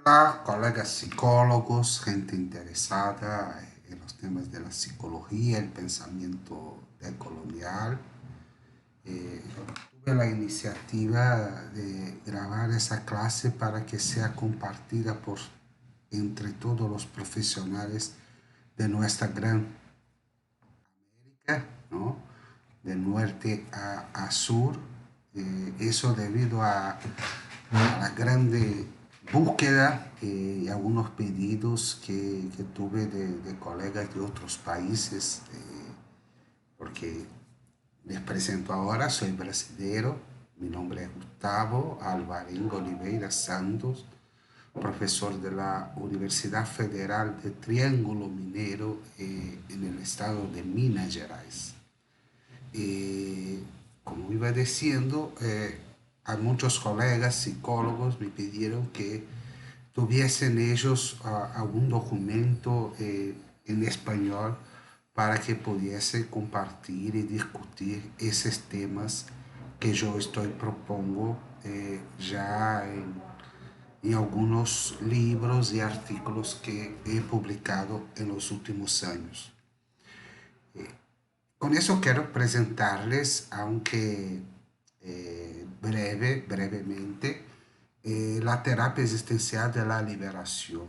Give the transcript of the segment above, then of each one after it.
Hola, colegas psicólogos, gente interesada en los temas de la psicología, el pensamiento decolonial. Tuve la iniciativa de grabar esa clase para que sea compartida entre todos los profesionales de nuestra gran América, ¿no? De norte a sur. Eso debido a la grande búsqueda y algunos pedidos que tuve de colegas de otros países, porque les presento ahora, soy brasileño, mi nombre es Gustavo Alvarenga Oliveira Santos, profesor de la Universidad Federal de Triángulo Minero en el estado de Minas Gerais. Y como iba diciendo, a muchos colegas psicólogos me pidieron que tuviesen ellos algún documento en español para que pudiese compartir y discutir esos temas que yo estoy propongo ya en algunos libros y artículos que he publicado en los últimos años. Con eso quiero presentarles, aunque brevemente, la terapia existencial de la liberación.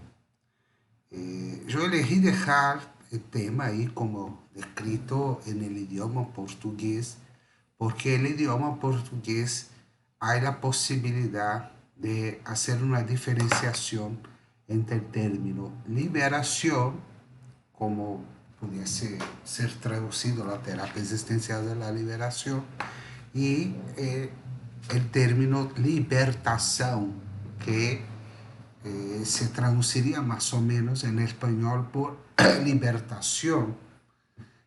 Yo elegí dejar el tema ahí como escrito en el idioma portugués, porque el idioma portugués hay la posibilidad de hacer una diferenciación entre el término liberación, como pudiese ser traducido la terapia existencial de la liberación, y el término libertación, que se traduciría más o menos en español por libertación.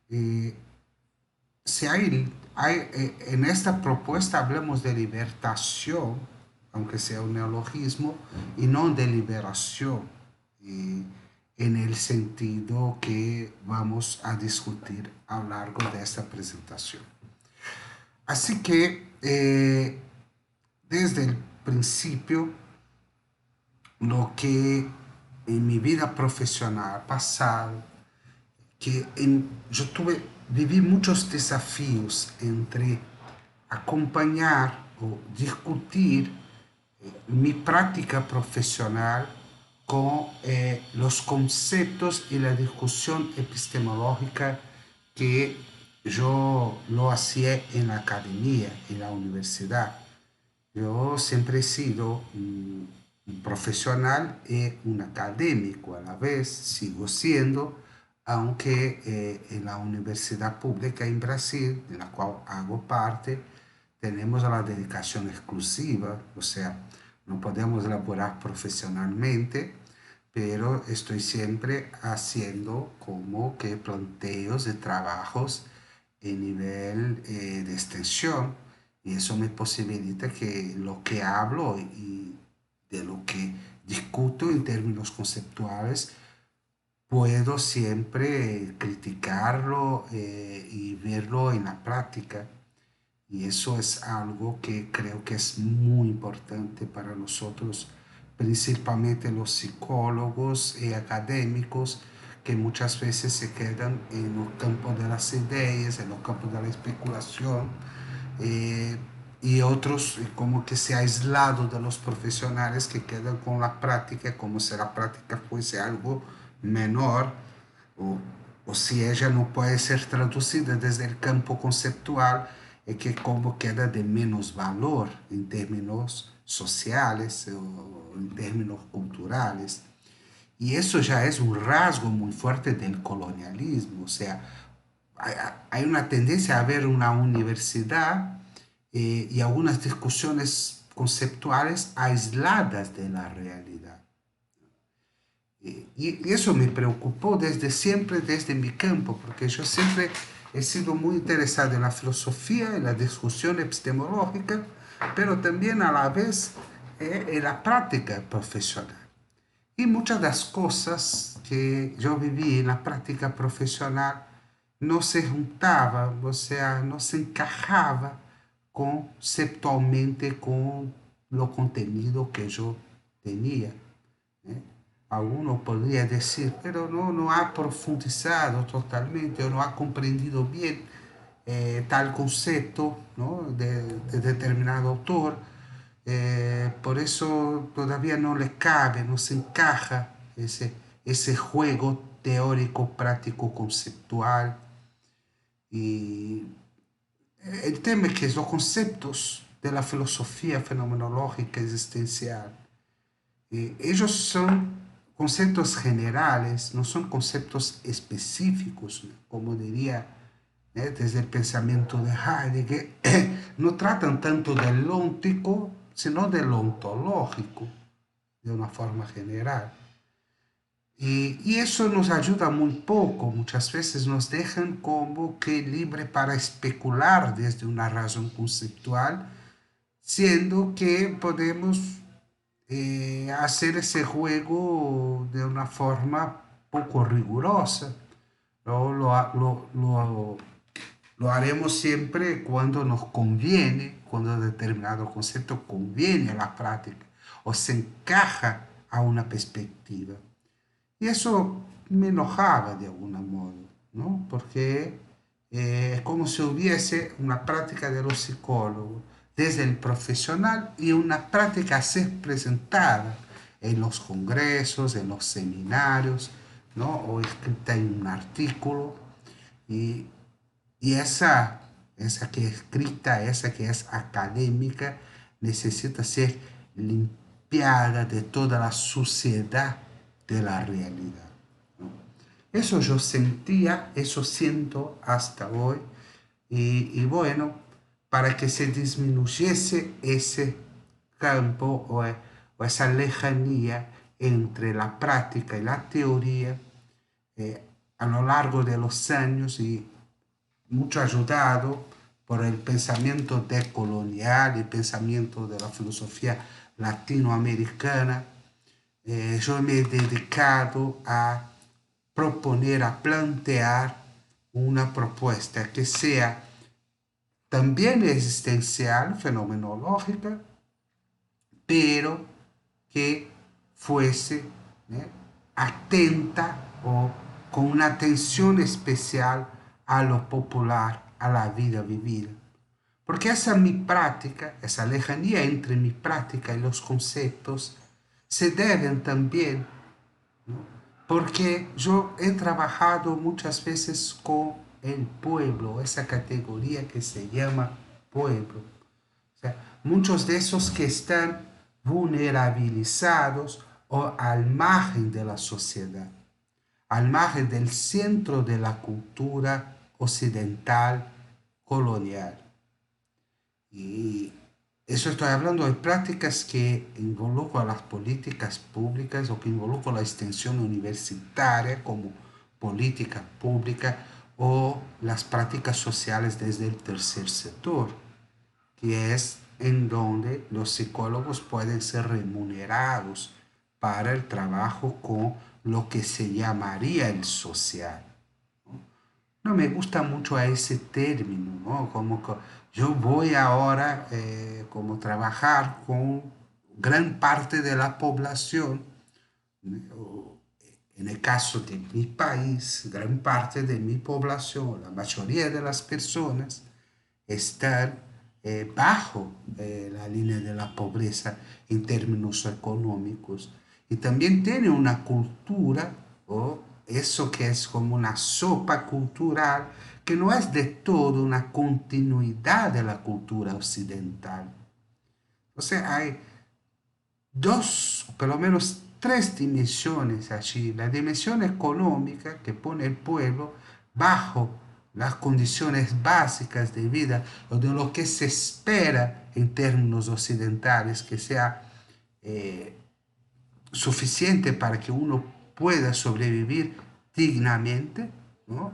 Eh, si en esta propuesta hablamos de libertación, aunque sea un neologismo, y no de liberación, en el sentido que vamos a discutir a lo largo de esta presentación. Así que desde el principio, lo que en mi vida profesional pasada, viví muchos desafíos entre acompañar o discutir mi práctica profesional con los conceptos y la discusión epistemológica que yo lo hacía en la academia, en la universidad. Yo siempre he sido un profesional y un académico a la vez, sigo siendo, aunque en la universidad pública en Brasil, de la cual hago parte, tenemos la dedicación exclusiva, o sea, no podemos laborar profesionalmente, pero estoy siempre haciendo como que planteos de trabajos en nivel de extensión, y eso me posibilita que lo que hablo y de lo que discuto en términos conceptuales puedo siempre criticarlo y verlo en la práctica. Y eso es algo que creo que es muy importante para nosotros, principalmente los psicólogos y académicos, que muchas veces se quedan en el campo de las ideas, en el campo de la especulación, eh, y otros como que se ha aislado de los profesionales que quedan con la práctica, como si la práctica fuese algo menor, o, o si ella no puede ser traducida desde el campo conceptual, es que como queda de menos valor en términos sociales o en términos culturales. Y eso ya es un rasgo muy fuerte del colonialismo, o sea, hay una tendencia a ver una universidad y algunas discusiones conceptuales aisladas de la realidad. Y eso me preocupó desde siempre, desde mi campo, porque yo siempre he sido muy interesado en la filosofía, en la discusión epistemológica, pero también a la vez en la práctica profesional. Y muchas de las cosas que yo viví en la práctica profesional no se juntaban, o sea, no se encajaba conceptualmente con lo contenido que yo tenía. ¿eh? Alguno podría decir, pero no ha profundizado totalmente o no ha comprendido bien tal concepto, ¿no? de determinado autor. Por eso todavía no le cabe, no se encaja ese juego teórico, práctico, conceptual. Y el tema es que los conceptos de la filosofía fenomenológica existencial, ellos son conceptos generales, no son conceptos específicos, como diría desde el pensamiento de Heidegger, no tratan tanto del óntico, sino del ontológico, de una forma general. Y eso nos ayuda muy poco, muchas veces nos dejan como que libre para especular desde una razón conceptual, siendo que podemos hacer ese juego de una forma poco rigurosa. Lo haremos siempre cuando nos conviene, cuando determinado concepto conviene a la práctica o se encaja a una perspectiva. Y eso me enojaba de algún modo, ¿no? Porque es como si hubiese una práctica de los psicólogos desde el profesional y una práctica a ser presentada en los congresos, en los seminarios, ¿no? O escrita en un artículo. Y, y esa que es escrita, esa que es académica, necesita ser limpiada de toda la suciedad de la realidad, ¿no? Eso yo sentía, eso siento hasta hoy. Y bueno, para que se disminuyese ese campo o esa lejanía entre la práctica y la teoría, a lo largo de los años y mucho ayudado por el pensamiento decolonial y pensamiento de la filosofía latinoamericana, yo me he dedicado a proponer, a plantear una propuesta que sea también existencial, fenomenológica, pero que fuese atenta o con una atención especial a lo popular, a la vida vivida. Porque esa mi práctica, esa lejanía entre mi práctica y los conceptos, se deben también, ¿no? Porque yo he trabajado muchas veces con el pueblo, esa categoría que se llama pueblo. O sea, muchos de esos que están vulnerabilizados o al margen de la sociedad, al margen del centro de la cultura occidental colonial. Y eso estoy hablando de prácticas que involucran las políticas públicas o que involucran la extensión universitaria como política pública o las prácticas sociales desde el tercer sector, que es en donde los psicólogos pueden ser remunerados para el trabajo con lo que se llamaría el social. No me gusta mucho a ese término, ¿no? Como que yo voy ahora como trabajar con gran parte de la población, ¿no? En el caso de mi país, gran parte de mi población, la mayoría de las personas están bajo la línea de la pobreza en términos económicos y también tiene una cultura o eso que es como una sopa cultural que no es de todo una continuidad de la cultura occidental. O sea, hay dos, por lo menos tres dimensiones allí. La dimensión económica que pone el pueblo bajo las condiciones básicas de vida o de lo que se espera en términos occidentales que sea eh, suficiente para que uno pueda sobrevivir dignamente, ¿no?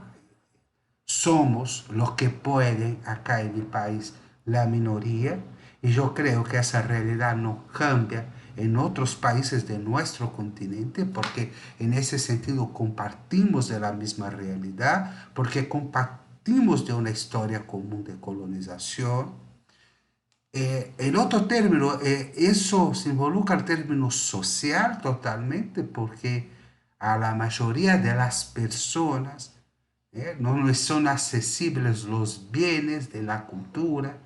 Somos los que pueden acá en mi país, la minoría, y yo creo que esa realidad no cambia en otros países de nuestro continente, porque en ese sentido compartimos de la misma realidad, porque compartimos de una historia común de colonización, En otro término, eso se involucra el término social totalmente porque a la mayoría de las personas no les son accesibles los bienes de la cultura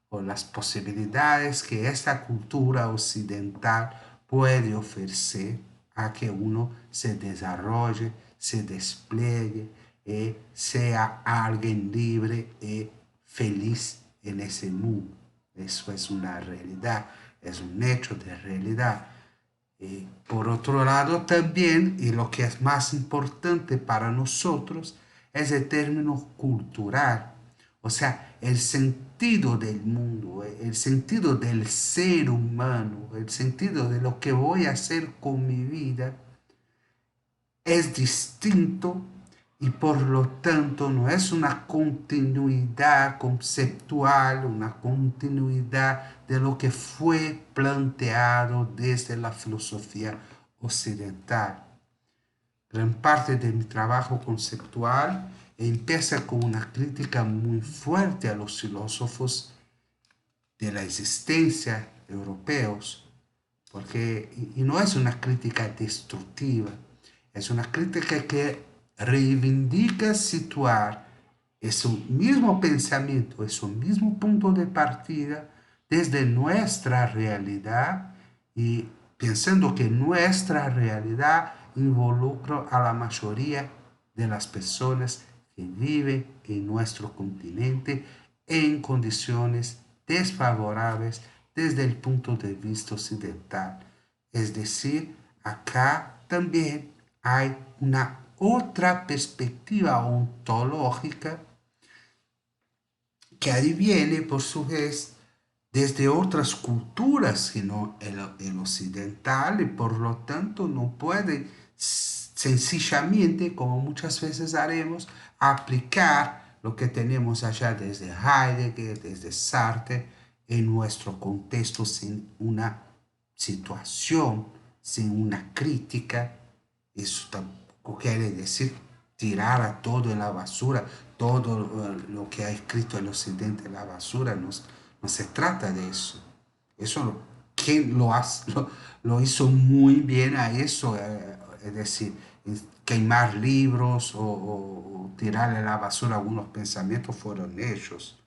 o las posibilidades que esta cultura occidental puede ofrecer a que uno se desarrolle, se despliegue y sea alguien libre y feliz en ese mundo. Eso es una realidad, es un hecho de realidad. Por otro lado, también, y lo que es más importante para nosotros, es el término cultural. O sea, el sentido del mundo, el sentido del ser humano, el sentido de lo que voy a hacer con mi vida es distinto y por lo tanto no es una continuidad conceptual, una continuidad de lo que fue planteado desde la filosofía occidental. Gran parte de mi trabajo conceptual empieza con una crítica muy fuerte a los filósofos de la existencia europeos, porque y no es una crítica destructiva, es una crítica que reivindica situar ese mismo pensamiento, ese mismo punto de partida desde nuestra realidad y pensando que nuestra realidad involucra a la mayoría de las personas que viven en nuestro continente en condiciones desfavorables desde el punto de vista occidental. Es decir, acá también hay una otra perspectiva ontológica que adviene por su vez desde otras culturas sino el occidental y por lo tanto no puede sencillamente, como muchas veces haremos, aplicar lo que tenemos allá desde Heidegger, desde Sartre, en nuestro contexto sin una situación, sin una crítica. Eso tampoco quiere decir tirar a todo en la basura, todo lo que ha escrito el occidente en la basura. No, no se trata de eso. Eso, quien lo hizo muy bien a eso, es decir, quemar libros o tirarle a la basura algunos pensamientos fueron ellos.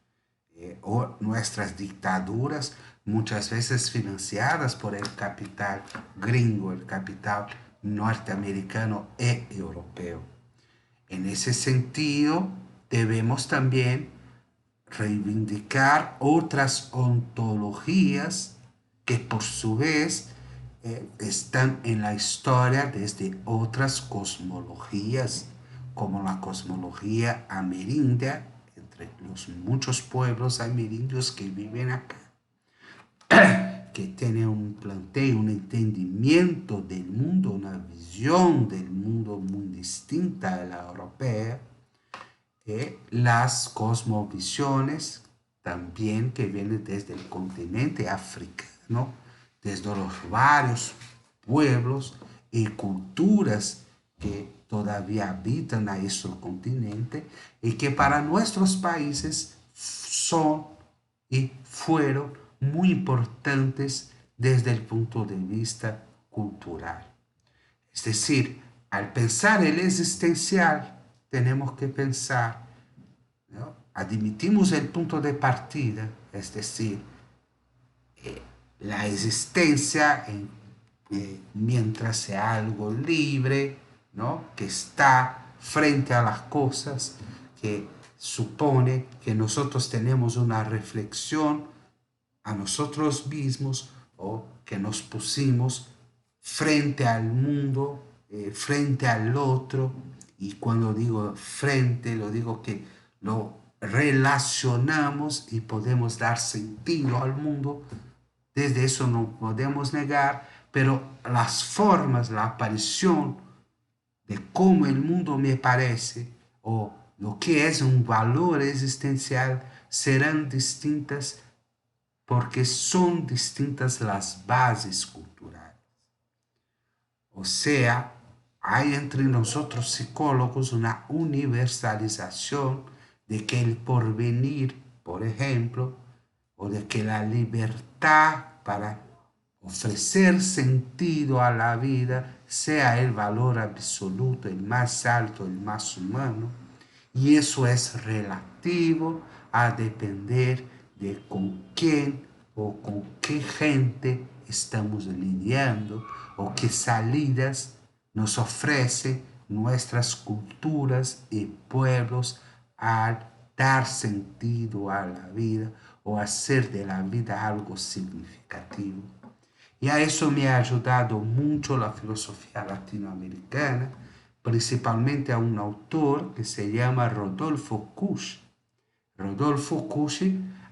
O nuestras dictaduras, muchas veces financiadas por el capital gringo, el capital norteamericano e europeo. En ese sentido, debemos también reivindicar otras ontologías que por su vez están en la historia desde otras cosmologías, como la cosmología amerindia, entre los muchos pueblos amerindios que viven acá, que tienen un planteo, un entendimiento del mundo, una visión del mundo muy distinta a la europea, las cosmovisiones también que vienen desde el continente africano, desde los varios pueblos y culturas que todavía habitan a nuestro continente y que para nuestros países son y fueron muy importantes desde el punto de vista cultural. Es decir, al pensar el existencial, tenemos que pensar, ¿no? Admitimos el punto de partida, es decir, la existencia mientras sea algo libre, ¿no? Que está frente a las cosas, que supone que nosotros tenemos una reflexión a nosotros mismos o que nos pusimos frente al mundo, frente al otro. Y cuando digo frente, lo digo que lo relacionamos y podemos dar sentido al mundo. Desde eso no podemos negar, pero las formas, la aparición de cómo el mundo me parece o lo que es un valor existencial serán distintas porque son distintas las bases culturales. O sea, hay entre nosotros psicólogos una universalización de que el porvenir, por ejemplo, o de que la libertad para ofrecer sentido a la vida sea el valor absoluto, el más alto, el más humano. Y eso es relativo a depender de con quién o con qué gente estamos lidiando o qué salidas nos ofrecen nuestras culturas y pueblos al dar sentido a la vida o hacer de la vida algo significativo. Y a eso me ha ayudado mucho la filosofía latinoamericana, principalmente a un autor que se llama Rodolfo Kusch. Rodolfo Kusch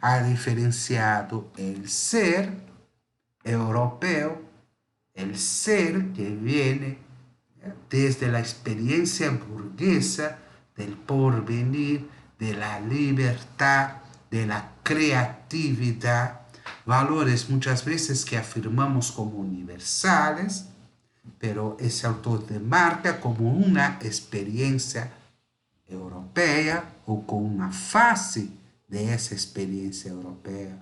ha diferenciado el ser europeo, el ser que viene desde la experiencia burguesa del porvenir, de la libertad, de la creatividad, valores muchas veces que afirmamos como universales, pero ese autor demarca como una experiencia europea o con una fase de esa experiencia europea,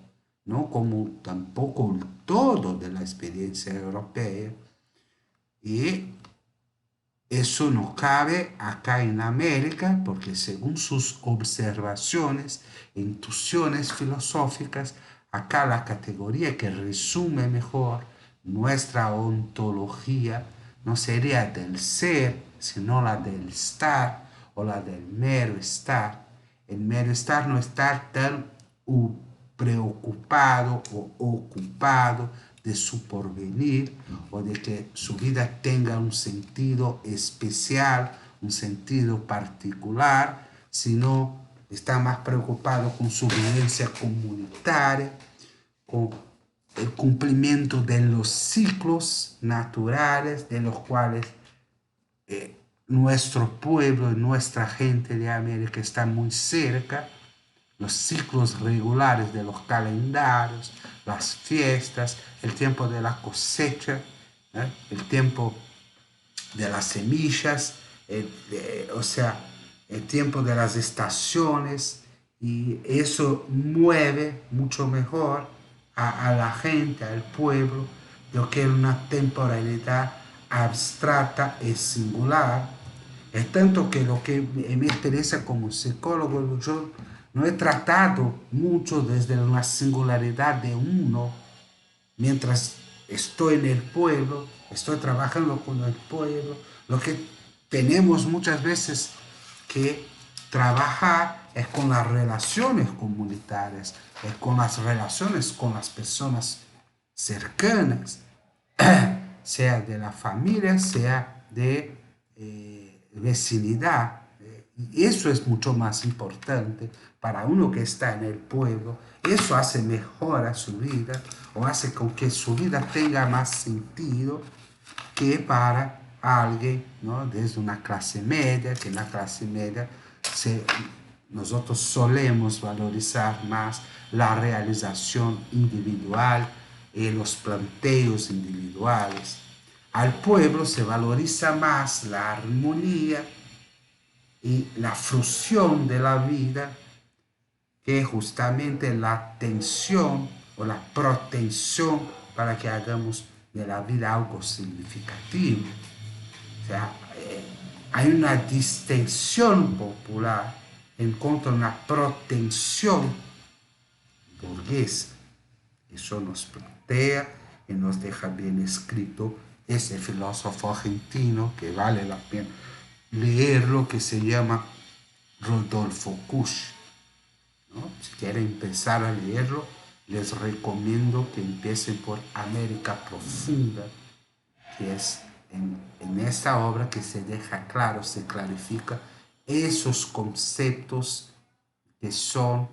no como tampoco el todo de la experiencia europea. Y eso no cabe acá en América porque según sus observaciones e intuiciones filosóficas, acá la categoría que resume mejor nuestra ontología no sería del ser, sino la del estar o la del mero estar. El mero estar no estar tan preocupado o ocupado de su porvenir o de que su vida tenga un sentido especial, un sentido particular, sino está más preocupado con su vivencia comunitaria, con el cumplimiento de los ciclos naturales de los cuales nuestro pueblo y nuestra gente de América está muy cerca, los ciclos regulares de los calendarios, las fiestas, el tiempo de la cosecha, el tiempo de las semillas, o sea, el tiempo de las estaciones, y eso mueve mucho mejor a la gente, al pueblo, de que una temporalidad abstracta y singular. Es tanto que lo que me interesa como psicólogo, yo no he tratado mucho desde una singularidad de uno, mientras estoy en el pueblo, estoy trabajando con el pueblo. Lo que tenemos muchas veces que trabajar es con las relaciones comunitarias, es con las relaciones con las personas cercanas, sea de la familia, sea de vecinidad. Y eso es mucho más importante para uno que está en el pueblo. Eso hace mejor a su vida o hace con que su vida tenga más sentido que para alguien, ¿no?, desde una clase media, que en la clase media nosotros solemos valorizar más la realización individual y los planteos individuales. Al pueblo se valoriza más la armonía y la fruición de la vida que justamente la tensión o la protección para que hagamos de la vida algo significativo. O sea, hay una distensión popular en contra de una protección burguesa. Eso nos plantea y nos deja bien escrito ese filósofo argentino que vale la pena leerlo, que se llama Rodolfo Kusch, ¿no? Si quieren empezar a leerlo, les recomiendo que empiecen por América Profunda, que es en esta obra que se deja claro, se clarifica esos conceptos que son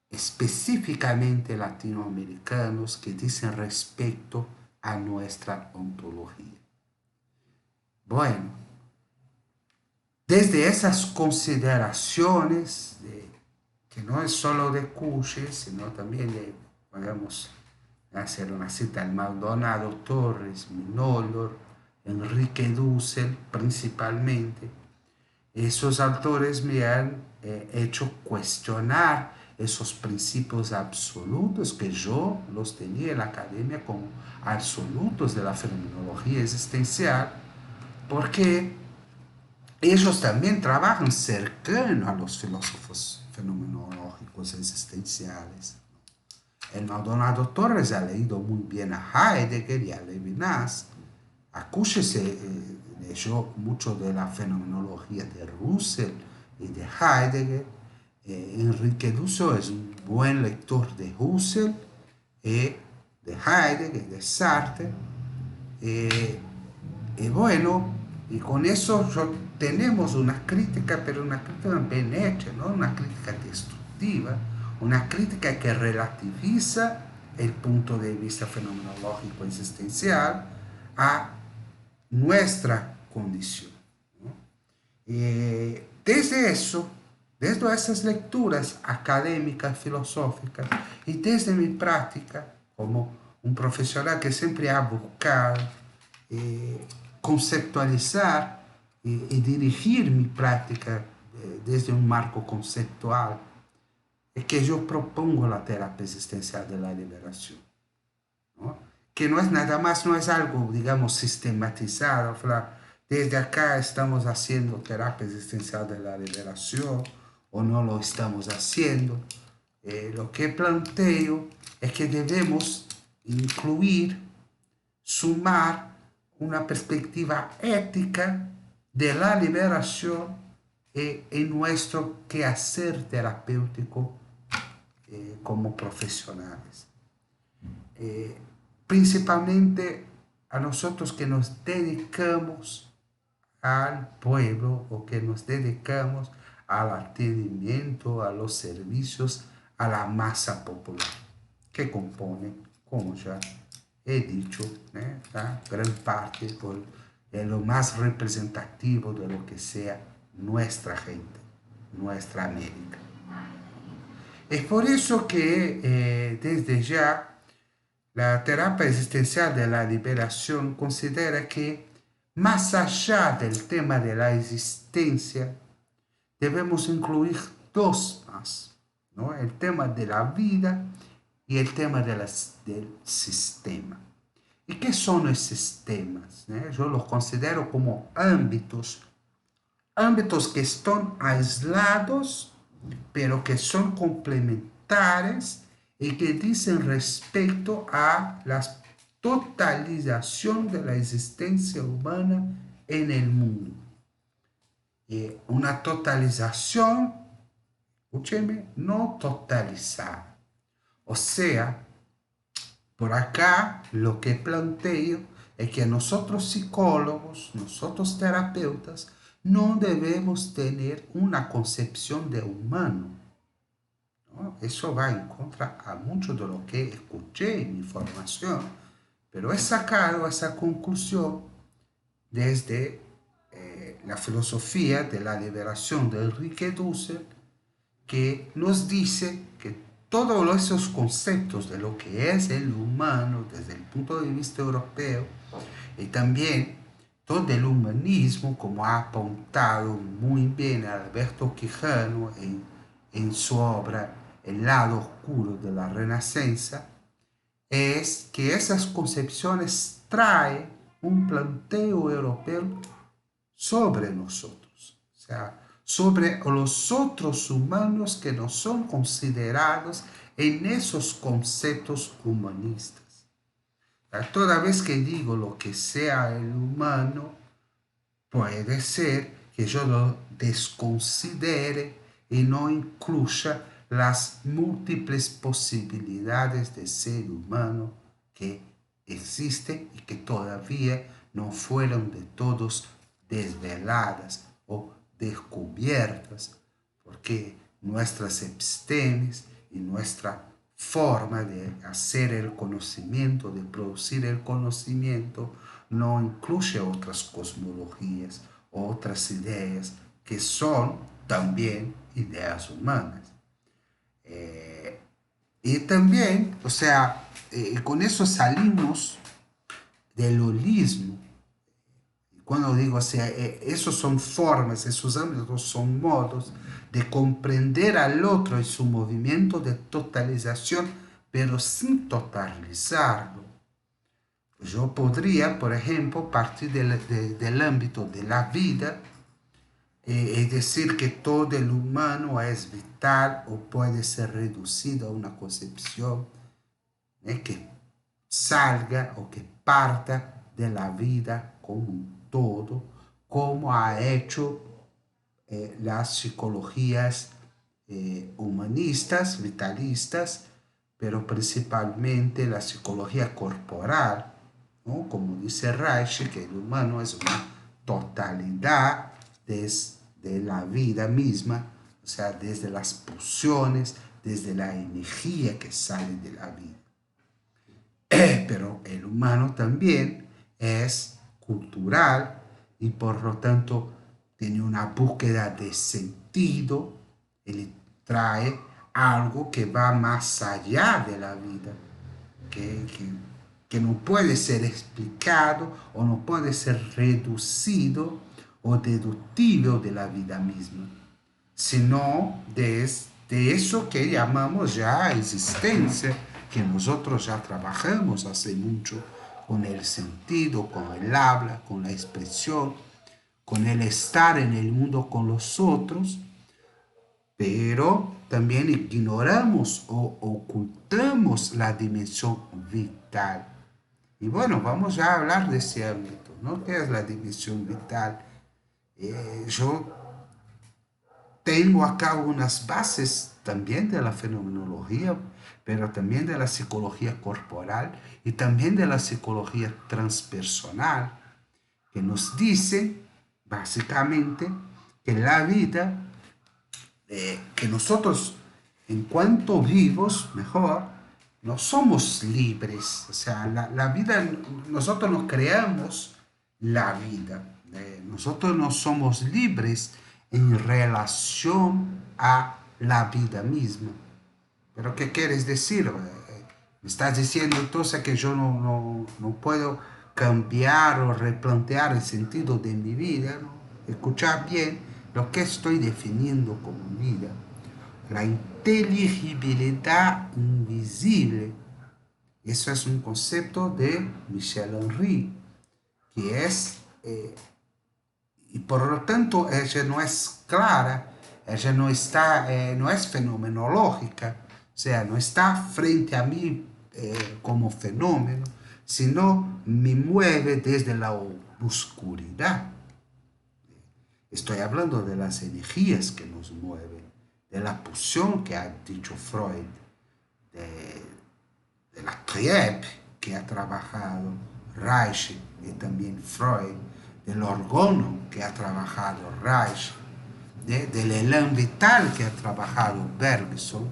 específicamente latinoamericanos, que dicen respecto a nuestra ontología. Bueno, desde esas consideraciones, que no es solo de Kusch, sino también de, podemos hacer una cita al Maldonado Torres, Minolor, Enrique Dussel principalmente, esos autores me han hecho cuestionar esos principios absolutos que yo los tenía en la academia como absolutos de la fenomenología existencial, porque ellos también trabajan cercano a los filósofos fenomenológicos existenciales. El Maldonado Torres ha leído muy bien a Heidegger y a Levinas. Acuche leyó mucho de la fenomenología de Russell y de Heidegger. Enrique Dussel es un buen lector de Husserl, de Heidegger, de Sartre. Y bueno, y con eso tenemos una crítica, pero una crítica bien hecha, ¿no? Una crítica destructiva, una crítica que relativiza el punto de vista fenomenológico existencial a nuestra condición, ¿no? Desde eso, desde esas lecturas académicas, filosóficas, y desde mi práctica como un profesional que siempre ha buscado conceptualizar y dirigir mi práctica desde un marco conceptual, es que yo propongo la terapia existencial de la liberación, ¿no? Que no es nada más, no es algo, digamos, sistematizado. Desde acá estamos haciendo terapia existencial de la liberación o no lo estamos haciendo. Lo que planteo es que debemos incluir, sumar una perspectiva ética de la liberación en nuestro quehacer terapéutico como profesionales. Principalmente a nosotros que nos dedicamos al pueblo o que nos dedicamos al atendimiento, a los servicios, a la masa popular, que compone, como ya he dicho, la gran parte de lo más representativo de lo que sea nuestra gente, nuestra América. Es por eso que desde ya la terapia existencial de la liberación considera que más allá del tema de la existencia, debemos incluir dos más, ¿no? El tema de la vida y el tema del sistema. ¿Y qué son los sistemas? Yo los considero como ámbitos que están aislados, pero que son complementares y que dicen respecto a la totalización de la existencia humana en el mundo. Una totalización, escúcheme, no totalizada. O sea, por acá lo que planteo es que nosotros psicólogos, nosotros terapeutas, no debemos tener una concepción de humano, ¿no? Eso va en contra a mucho de lo que escuché en mi formación, pero he sacado esa conclusión desde la filosofía de la liberación de Enrique Dussel, que nos dice que todos esos conceptos de lo que es el humano desde el punto de vista europeo y también todo el humanismo, como ha apuntado muy bien Alberto Quijano en su obra El lado oscuro de la Renacencia, es que esas concepciones traen un planteo europeo sobre nosotros, o sea, sobre los otros humanos que no son considerados en esos conceptos humanistas. Toda vez que digo lo que sea el humano, puede ser que yo lo desconsidere y no incluya las múltiples posibilidades de ser humano que existen y que todavía no fueron de todos desveladas o descubiertas, porque nuestras epistemes y nuestra forma de hacer el conocimiento, de producir el conocimiento, no incluye otras cosmologías, otras ideas que son también ideas humanas. Y también, o sea, con eso salimos del holismo. Cuando digo, o sea, esos son formas, esos ámbitos son modos de comprender al otro y su movimiento de totalización, pero sin totalizarlo. Yo podría, por ejemplo, partir del ámbito de la vida, es decir, que todo el humano es vital o puede ser reducido a una concepción que salga o que parta de la vida como un todo, como ha hecho las psicologías humanistas, vitalistas, pero principalmente la psicología corporal, ¿no? Como dice Reich, que el humano es una totalidad desde la vida misma, o sea, desde las pulsiones, desde la energía que sale de la vida. Pero el humano también es cultural y por lo tanto tiene una búsqueda de sentido, él trae algo que va más allá de la vida, que no puede ser explicado o no puede ser reducido o deductivo de la vida misma, sino de eso que llamamos ya existencia, que nosotros ya trabajamos hace mucho con el sentido, con el habla, con la expresión, con el estar en el mundo con los otros, pero también ignoramos o ocultamos la dimensión vital. Y bueno, vamos a hablar de ese ámbito, ¿no? ¿Qué es la dimensión vital? Yo tengo acá unas bases también de la fenomenología, pero también de la psicología corporal y también de la psicología transpersonal, que nos dice básicamente que la vida, que nosotros en cuanto vivos, mejor, no somos libres. O sea, la vida, nosotros no creamos la vida. Nosotros no somos libres en relación a la vida misma. ¿Pero qué quieres decir? Me estás diciendo entonces que yo no puedo cambiar o replantear el sentido de mi vida, ¿no? Escuchar bien lo que estoy definiendo como vida. La inteligibilidad invisible. Eso es un concepto de Michel Henry, que es, y por lo tanto, ella no es clara, ella no está, no es fenomenológica, o sea, no está frente a mí como fenómeno, sino me mueve desde la oscuridad. Estoy hablando de las energías que nos mueven, de la pulsión que ha dicho Freud, de la triep que ha trabajado Reich y también Freud, del orgono que ha trabajado Reich, del elan vital que ha trabajado Bergson,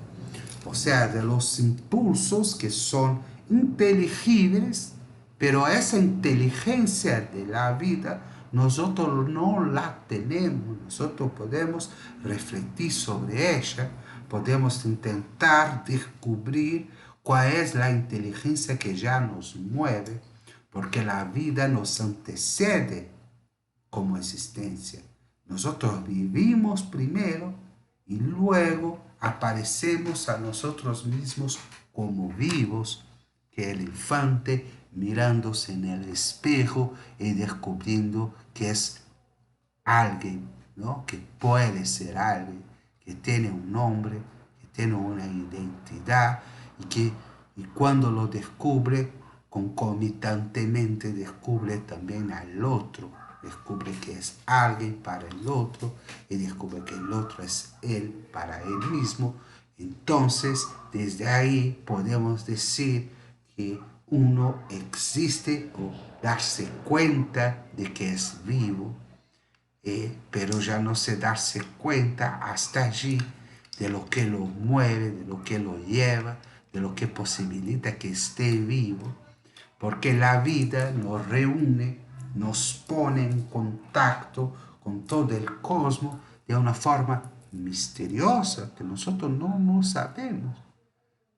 o sea, de los impulsos que son inteligibles, pero esa inteligencia de la vida nosotros no la tenemos, nosotros podemos refletir sobre ella, podemos intentar descubrir cuál es la inteligencia que ya nos mueve, porque la vida nos antecede como existencia. Nosotros vivimos primero y luego aparecemos a nosotros mismos como vivos, que el infante mirándose en el espejo y descubriendo que es alguien, ¿no? Que puede ser alguien, que tiene un nombre, que tiene una identidad y cuando lo descubre, concomitantemente descubre también al otro, descubre que es alguien para el otro y descubre que el otro es él para él mismo. Entonces, desde ahí podemos decir que uno existe o darse cuenta de que es vivo, pero ya no se darse cuenta hasta allí de lo que lo mueve, de lo que lo lleva, de lo que posibilita que esté vivo, porque la vida nos reúne, nos pone en contacto con todo el cosmos de una forma misteriosa que nosotros no sabemos.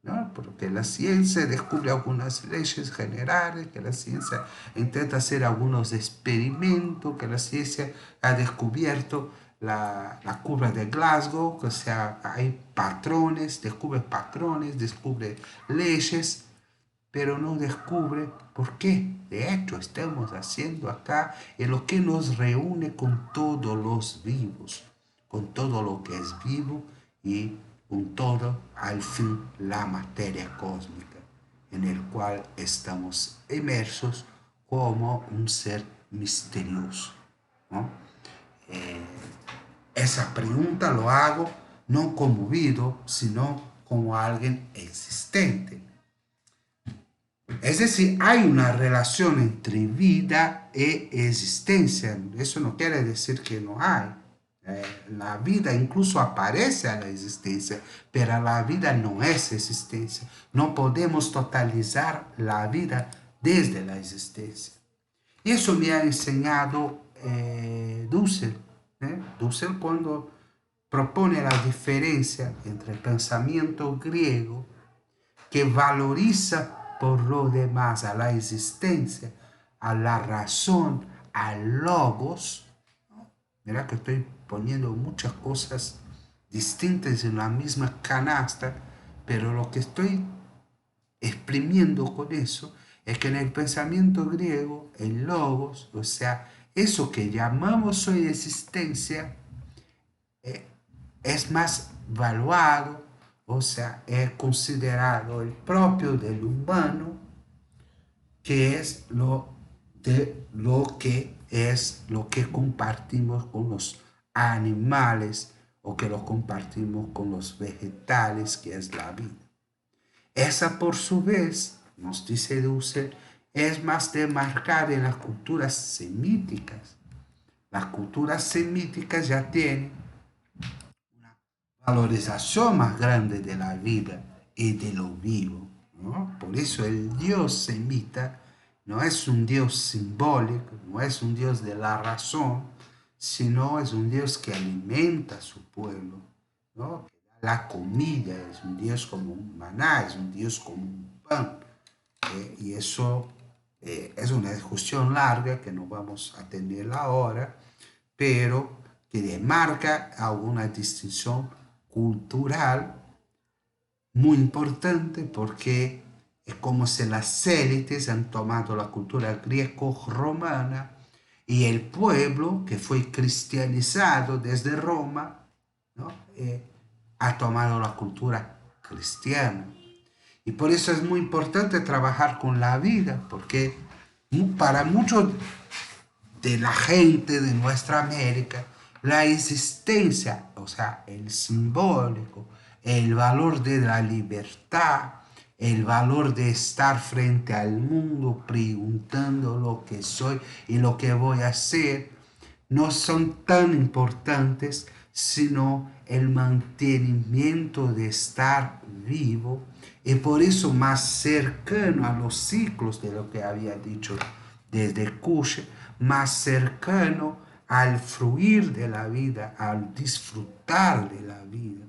¿no? Porque la ciencia descubre algunas leyes generales, que la ciencia intenta hacer algunos experimentos, que la ciencia ha descubierto la curva de Glasgow, o sea, hay patrones, descubre leyes, pero no descubre por qué. De hecho, estamos haciendo acá en lo que nos reúne con todos los vivos, con todo lo que es vivo y con todo, al fin, la materia cósmica, en el cual estamos inmersos como un ser misterioso, ¿no? Eh, esa pregunta lo hago no como vivo, sino como alguien existente. Es decir, hay una relación entre vida e existencia. Eso no quiere decir que no hay. La vida incluso aparece a la existencia, pero la vida no es existencia. No podemos totalizar la vida desde la existencia. Y eso me ha enseñado Dussel. Dussel cuando propone la diferencia entre el pensamiento griego que valoriza por lo demás a la existencia, a la razón, al logos. Mira que estoy poniendo muchas cosas distintas en la misma canasta, pero lo que estoy exprimiendo con eso es que en el pensamiento griego, el logos, o sea, eso que llamamos hoy existencia, eh, es más valuado, o sea, es considerado el propio del humano, que es lo que compartimos con los animales o que lo compartimos con los vegetales, que es la vida. Esa por su vez, nos dice Dussel, es más demarcada en las culturas semíticas. Las culturas semíticas ya tienen valorización más grande de la vida y de lo vivo, ¿no? Por eso el Dios semita no es un Dios simbólico, no es un Dios de la razón, sino es un Dios que alimenta a su pueblo, ¿no? Que da la comida, es un Dios como un maná, es un Dios como un pan. Y eso es una discusión larga que no vamos a tener ahora, pero que demarca alguna distinción cultural muy importante porque es como si las élites han tomado la cultura greco-romana y el pueblo que fue cristianizado desde Roma, ¿no? Ha tomado la cultura cristiana. Y por eso es muy importante trabajar con la vida, porque para muchos de la gente de nuestra América, la existencia, o sea, el simbólico, el valor de la libertad, el valor de estar frente al mundo preguntando lo que soy y lo que voy a hacer, no son tan importantes, sino el mantenimiento de estar vivo y por eso más cercano a los ciclos de lo que había dicho desde Kush, más cercano al fruir de la vida, al disfrutar de la vida.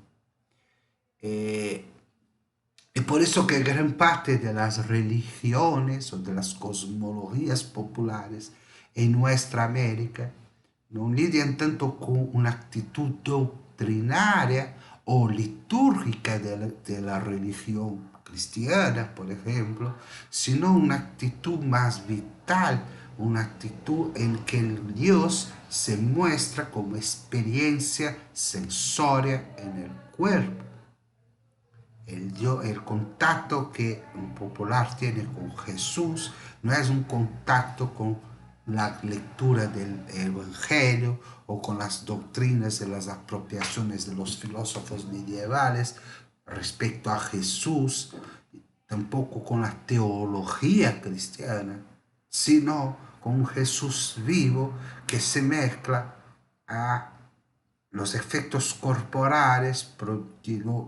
Y por eso que gran parte de las religiones o de las cosmologías populares en nuestra América no lidian tanto con una actitud doctrinaria o litúrgica de la religión cristiana, por ejemplo, sino una actitud más vital, una actitud en que el Dios se muestra como experiencia sensoria en el cuerpo. El contacto que un popular tiene con Jesús no es un contacto con la lectura del Evangelio o con las doctrinas de las apropiaciones de los filósofos medievales respecto a Jesús, tampoco con la teología cristiana, sino con un Jesús vivo que se mezcla a los efectos corporales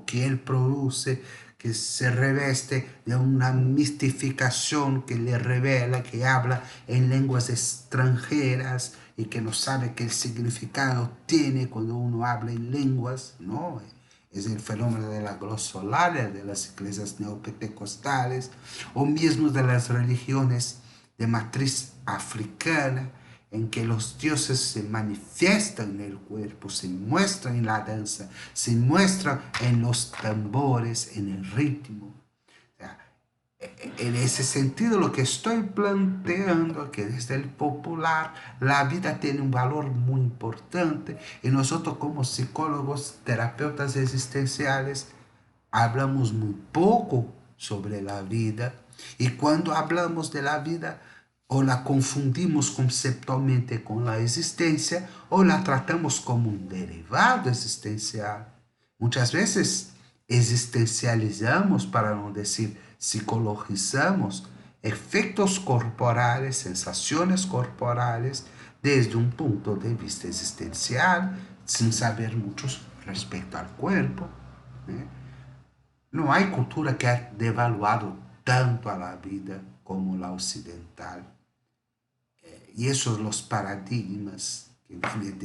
que él produce, que se reveste de una mistificación que le revela, que habla en lenguas extranjeras y que no sabe qué significado tiene cuando uno habla en lenguas, ¿no? es el fenómeno de la glosolalia de las iglesias neopentecostales o mismo de las religiones de matriz africana, en que los dioses se manifiestan en el cuerpo, se muestran en la danza, se muestran en los tambores, en el ritmo. En ese sentido, lo que estoy planteando es que desde el popular la vida tiene un valor muy importante y nosotros como psicólogos, terapeutas existenciales, hablamos muy poco sobre la vida y cuando hablamos de la vida o la confundimos conceptualmente con la existencia o la tratamos como un derivado existencial. Muchas veces existencializamos, para no decir psicologizamos, efectos corporales, sensaciones corporales desde un punto de vista existencial, sin saber mucho respecto al cuerpo. ¿Eh? No hay cultura que ha devaluado tanto a la vida como la occidental. Y esos los paradigmas que vienen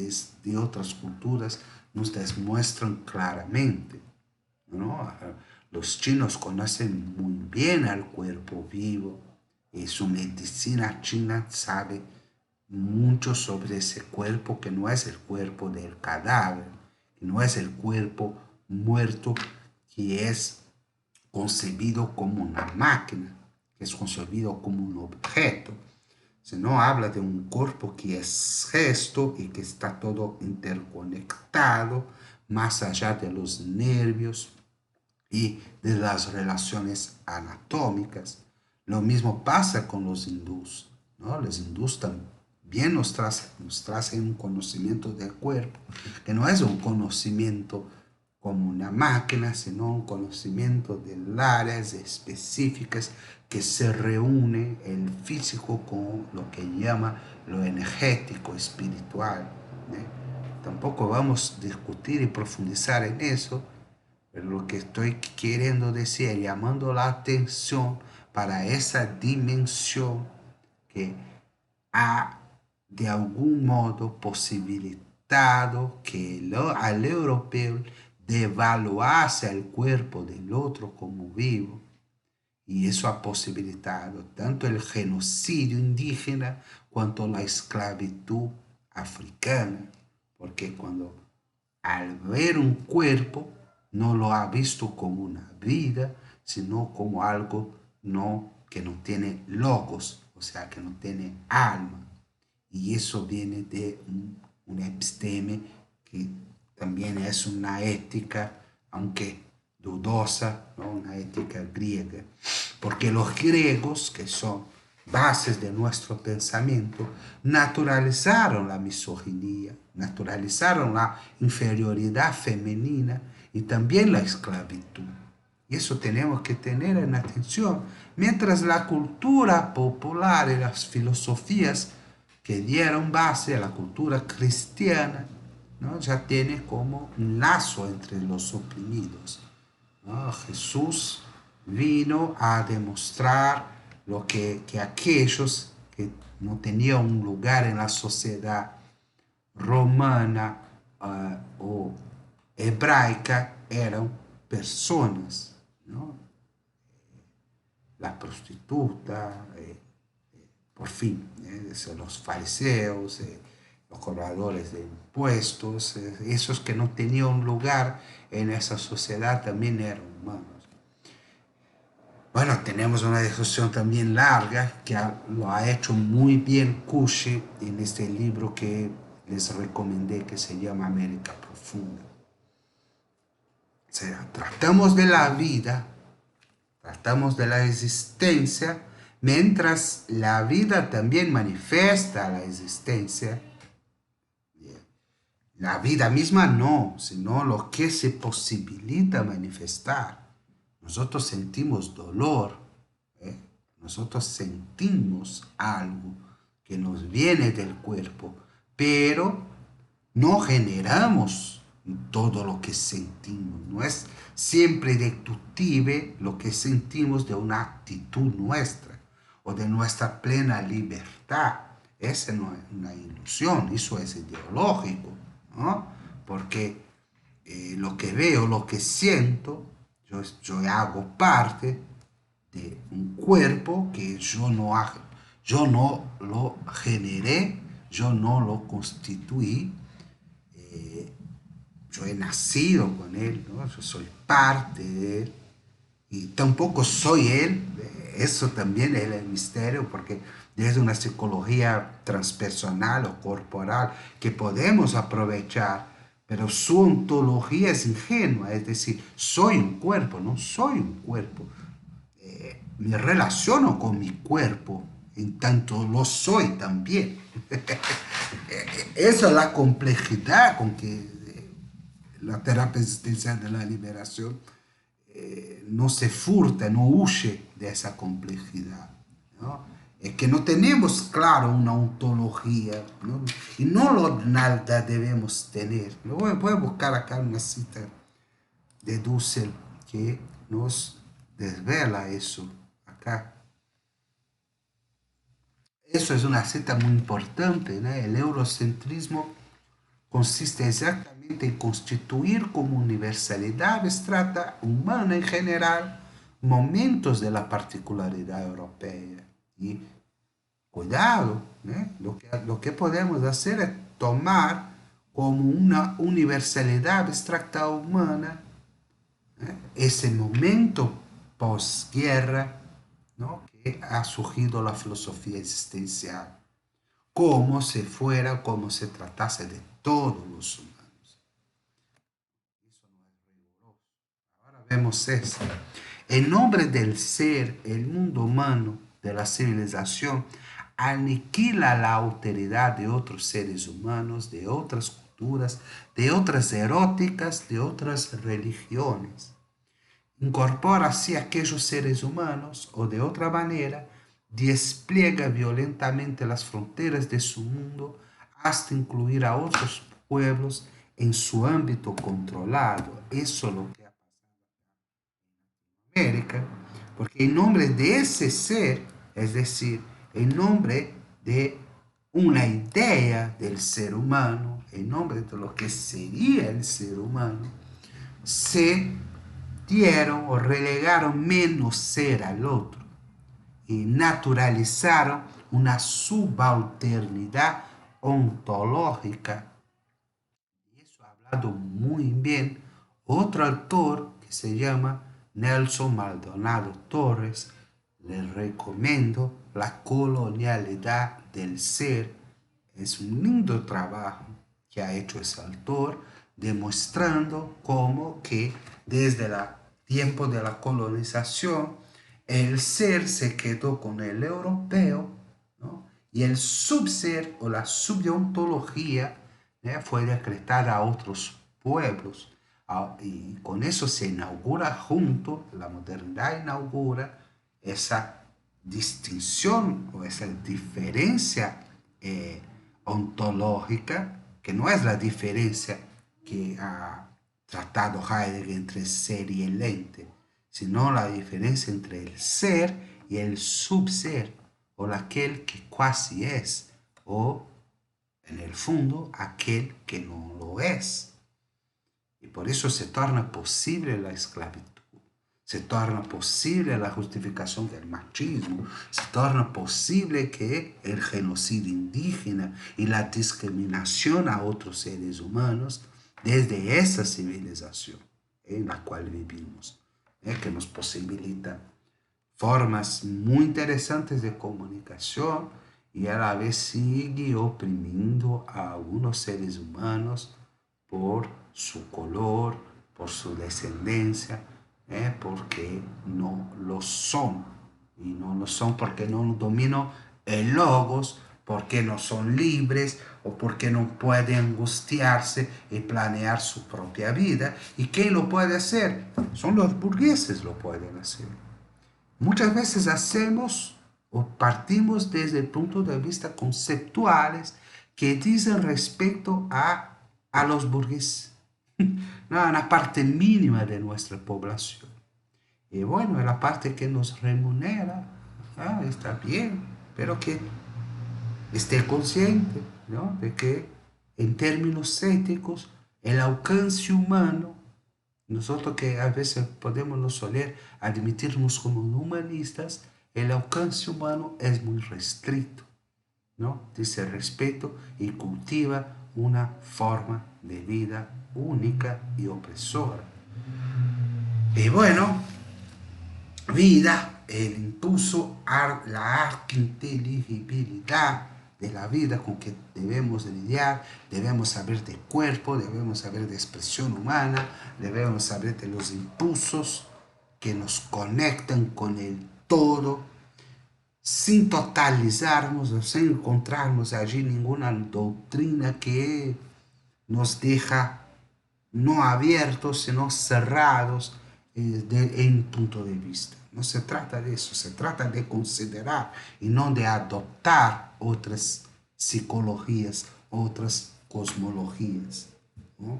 de otras culturas nos demuestran claramente, ¿no? Los chinos conocen muy bien al cuerpo vivo y su medicina china sabe mucho sobre ese cuerpo que no es el cuerpo del cadáver, que no es el cuerpo muerto, que es concebido como una máquina, que es concebido como un objeto. Se no habla de un cuerpo que es gesto y que está todo interconectado, más allá de los nervios y de las relaciones anatómicas. Lo mismo pasa con los hindús, ¿no? Los hindús también nos tracen un conocimiento del cuerpo, que no es un conocimiento como una máquina, sino un conocimiento de áreas específicas que se reúne el físico con lo que llama lo energético, espiritual. ¿Eh? Tampoco vamos a discutir y profundizar en eso, pero lo que estoy queriendo decir, llamando la atención para esa dimensión que ha de algún modo posibilitado que al europeo devaluase el cuerpo del otro como vivo. Y eso ha posibilitado tanto el genocidio indígena cuanto la esclavitud africana. Porque cuando al ver un cuerpo no lo ha visto como una vida, sino como algo que no tiene logos, o sea, que no tiene alma. Y eso viene de una episteme que también es una ética, aunque dudosa, ¿no? Una ética griega. Porque los griegos, que son bases de nuestro pensamiento, naturalizaron la misoginia, naturalizaron la inferioridad femenina y también la esclavitud. Y eso tenemos que tener en atención. Mientras la cultura popular y las filosofías que dieron base a la cultura cristiana, ¿no? Ya tiene como un lazo entre los oprimidos, ¿no? Jesús vino a demostrar que aquellos que no tenían un lugar en la sociedad romana o hebraica eran personas, ¿no? La prostituta, por fin, los fariseos, los cobradores de impuestos, esos que no tenían un lugar en esa sociedad también eran humanos. Bueno, tenemos una discusión también larga que lo ha hecho muy bien Cushy en este libro que les recomendé que se llama América Profunda. O sea, tratamos de la vida, tratamos de la existencia, mientras la vida también manifiesta la existencia. La vida misma no, sino lo que se posibilita manifestar. Nosotros sentimos dolor, ¿eh? Nosotros sentimos algo que nos viene del cuerpo, pero no generamos todo lo que sentimos. No es siempre deductible lo que sentimos de una actitud nuestra o de nuestra plena libertad. Esa no es una ilusión, eso es ideológico, ¿no? Porque lo que veo, lo que siento, yo hago parte de un cuerpo que yo no lo generé, yo no lo constituí, eh, yo he nacido con él, ¿no? Yo soy parte de él y tampoco soy él. Eso también es el misterio, porque desde una psicología transpersonal o corporal que podemos aprovechar, pero su ontología es ingenua, es decir, soy un cuerpo, no soy un cuerpo. Me relaciono con mi cuerpo, en tanto lo soy también. Esa es la complejidad con que la terapia existencial de la liberación no se furta, no huye de esa complejidad, ¿no? Es que no tenemos claro una ontología, ¿no? Y no lo nada debemos tener. Voy a buscar acá una cita de Dussel que nos desvela eso acá. Eso es una cita muy importante, ¿no? El eurocentrismo consiste exactamente en constituir como universalidad abstracta humana en general momentos de la particularidad europea. Y cuidado, ¿eh? Lo que podemos hacer es tomar como una universalidad abstracta humana, ¿eh? Ese momento posguerra, ¿no? Que ha surgido la filosofía existencial, como si fuera, como se tratase de todos los humanos. Eso no es riguroso. Ahora vemos esto. En nombre del ser, el mundo humano, de la civilización, aniquila la alteridad de otros seres humanos, de otras culturas, de otras eróticas, de otras religiones. Incorpora así aquellos seres humanos o de otra manera despliega violentamente las fronteras de su mundo hasta incluir a otros pueblos en su ámbito controlado. Eso es lo que ha pasado en América, porque en nombre de ese ser, es decir, en nombre de una idea del ser humano, en nombre de lo que sería el ser humano, se dieron o relegaron menos ser al otro y naturalizaron una subalternidad ontológica. Y eso ha hablado muy bien otro autor que se llama Nelson Maldonado Torres. Les recomiendo La colonialidad del ser. Es un lindo trabajo que ha hecho ese autor, demostrando cómo que desde el tiempo de la colonización el ser se quedó con el europeo, ¿no? Y el subser o la subiontología, ¿eh? Fue decretada a otros pueblos. Y con eso se inaugura junto, la modernidad inaugura esa distinción o esa diferencia ontológica, que no es la diferencia que ha tratado Heidegger entre ser y el ente, sino la diferencia entre el ser y el subser, o aquel que casi es, o en el fondo aquel que no lo es. Y por eso se torna posible la esclavitud, se torna posible la justificación del machismo, se torna posible que el genocidio indígena y la discriminación a otros seres humanos desde esa civilización en la cual vivimos, que nos posibilita formas muy interesantes de comunicación y a la vez sigue oprimiendo a algunos seres humanos por su color, por su descendencia, porque no lo son. Y no lo son porque no dominan el logos, porque no son libres o porque no pueden angustiarse y planear su propia vida. ¿Y quién lo puede hacer? Son los burgueses lo pueden hacer. Muchas veces hacemos o partimos desde el punto de vista conceptuales que dicen respecto a los burgueses, no, a una parte mínima de nuestra población. Y bueno, la parte que nos remunera, está bien, pero que esté consciente, ¿no? De que en términos éticos el alcance humano, nosotros que a veces podemos no soler admitirnos como humanistas, el alcance humano es muy restricto, ¿no? Dice respeto y cultiva una forma de vida única y opresora. Y bueno, vida, el impulso, la arquinteligibilidad de la vida con que debemos lidiar, debemos saber de cuerpo, debemos saber de expresión humana, debemos saber de los impulsos que nos conectan con el todo, sin totalizarnos o sin encontrarnos allí ninguna doctrina que nos deja no abiertos, sino cerrados en punto de vista. No se trata de eso, se trata de considerar y no de adoptar otras psicologías, otras cosmologías, ¿no?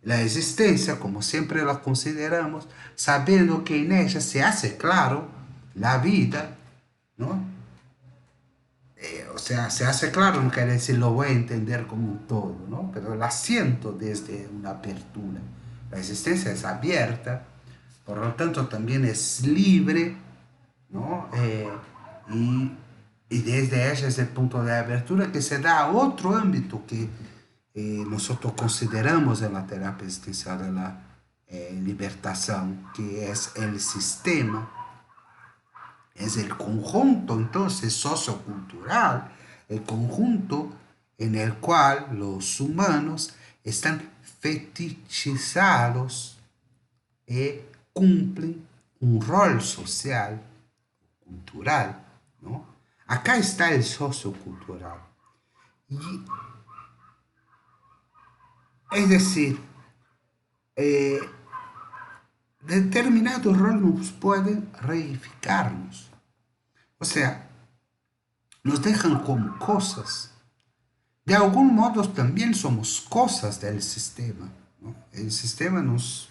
La existencia, como siempre la consideramos, sabiendo que en ella se hace claro la vida, ¿no? O sea, se hace claro, no quiere decir lo voy a entender como un todo, ¿no? Pero la siento desde una apertura. La existencia es abierta, por lo tanto también es libre, ¿no? Y desde ella es el punto de abertura que se da a otro ámbito que nosotros consideramos en la terapia existencial de la libertación, que es el sistema, es el conjunto entonces sociocultural, el conjunto en el cual los humanos están fetichizados y cumplen un rol social, cultural, ¿no? Acá está el sociocultural. Y, es decir, eh, determinado rol nos puede reificarnos. O sea, nos dejan como cosas. De algún modo también somos cosas del sistema, ¿no? El sistema nos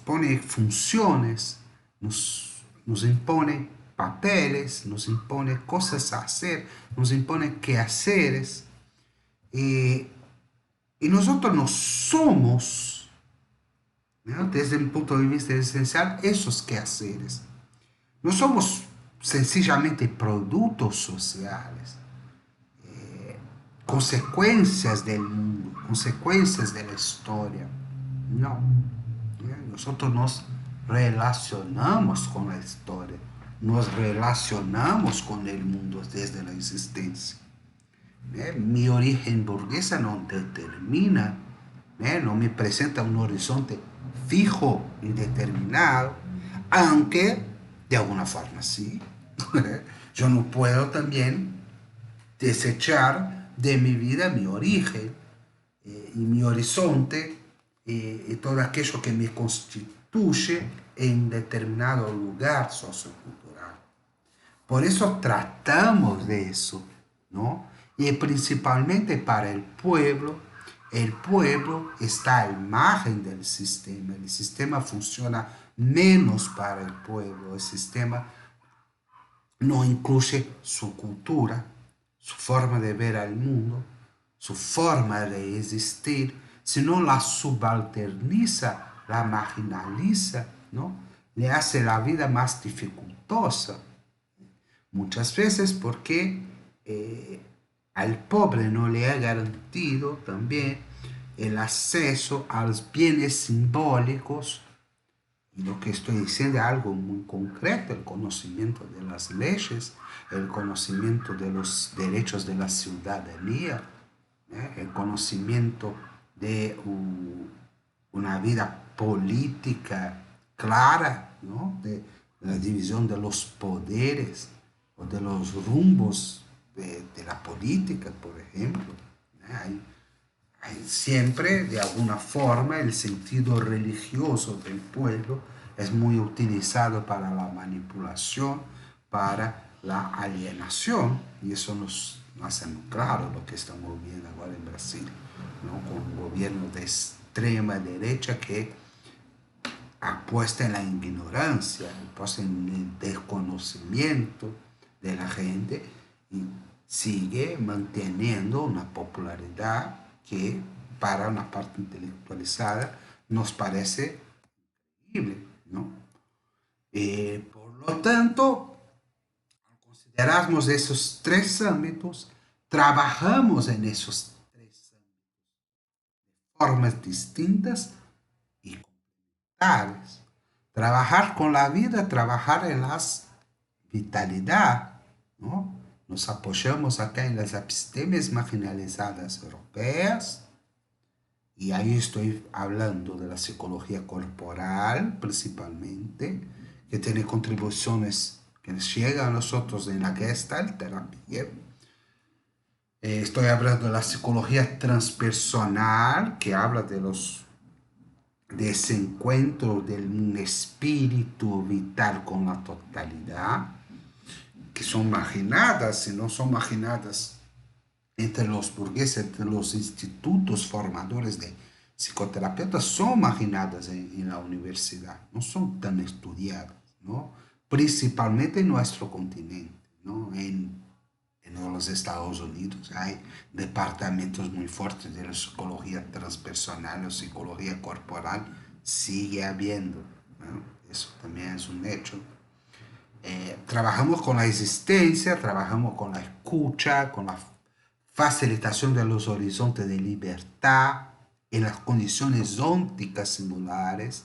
pone funciones, nos impone papeles, nos impone cosas a hacer, nos impone quehaceres. Eh, y nosotros no somos, ¿no? Desde el punto de vista esencial, esos quehaceres. No somos sencillamente productos sociales, consecuencias del mundo, consecuencias de la historia. No. Nosotros nos relacionamos con la historia, nos relacionamos con el mundo desde la existencia. Mi origen burguesa no determina, no me presenta un horizonte fijo y determinado, aunque de alguna forma sí. Yo no puedo también desechar de mi vida mi origen y mi horizonte y todo aquello que me constituye en determinado lugar sociocultural. Por eso tratamos de eso, ¿no? Y principalmente para el pueblo está al margen del sistema. El sistema funciona menos para el pueblo. El sistema no incluye su cultura, su forma de ver al mundo, su forma de existir, sino la subalterniza, la marginaliza, ¿no? Le hace la vida más dificultosa. Muchas veces porque al pobre no le ha garantido también el acceso a los bienes simbólicos. Y lo que estoy diciendo es algo muy concreto, el conocimiento de las leyes, el conocimiento de los derechos de la ciudadanía, el conocimiento de una vida política clara, ¿no? De la división de los poderes o de los rumbos de la política, por ejemplo. Hay siempre, de alguna forma, el sentido religioso del pueblo es muy utilizado para la manipulación, para la alienación, y eso nos hace muy claro lo que estamos viendo ahora en Brasil, ¿no? Con un gobierno de extrema derecha que apuesta en la ignorancia, apuesta en el desconocimiento de la gente y sigue manteniendo una popularidad que para una parte intelectualizada nos parece increíble, ¿no? Por lo tanto, consideramos esos tres ámbitos, trabajamos en esos tres ámbitos de formas distintas y complementarias. Trabajar con la vida, trabajar en las vitalidad, ¿no? Nos apoyamos acá en las epistemias marginalizadas europeas, y ahí estoy hablando de la psicología corporal principalmente, que tiene contribuciones que nos llegan a nosotros en la Gestalt terapia. Estoy hablando de la psicología transpersonal, que habla de ese encuentro de un espíritu vital con la totalidad, que son marginadas, y no son marginadas entre los burgueses, entre los institutos formadores de psicoterapeutas, son marginadas en la universidad, no son tan estudiadas, ¿no? Principalmente en nuestro continente, ¿no? En los Estados Unidos hay departamentos muy fuertes de la psicología transpersonal o psicología corporal, sigue habiendo, ¿no? Eso también es un hecho. Trabajamos con la existencia, trabajamos con la escucha, con la facilitación de los horizontes de libertad en las condiciones ópticas singulares,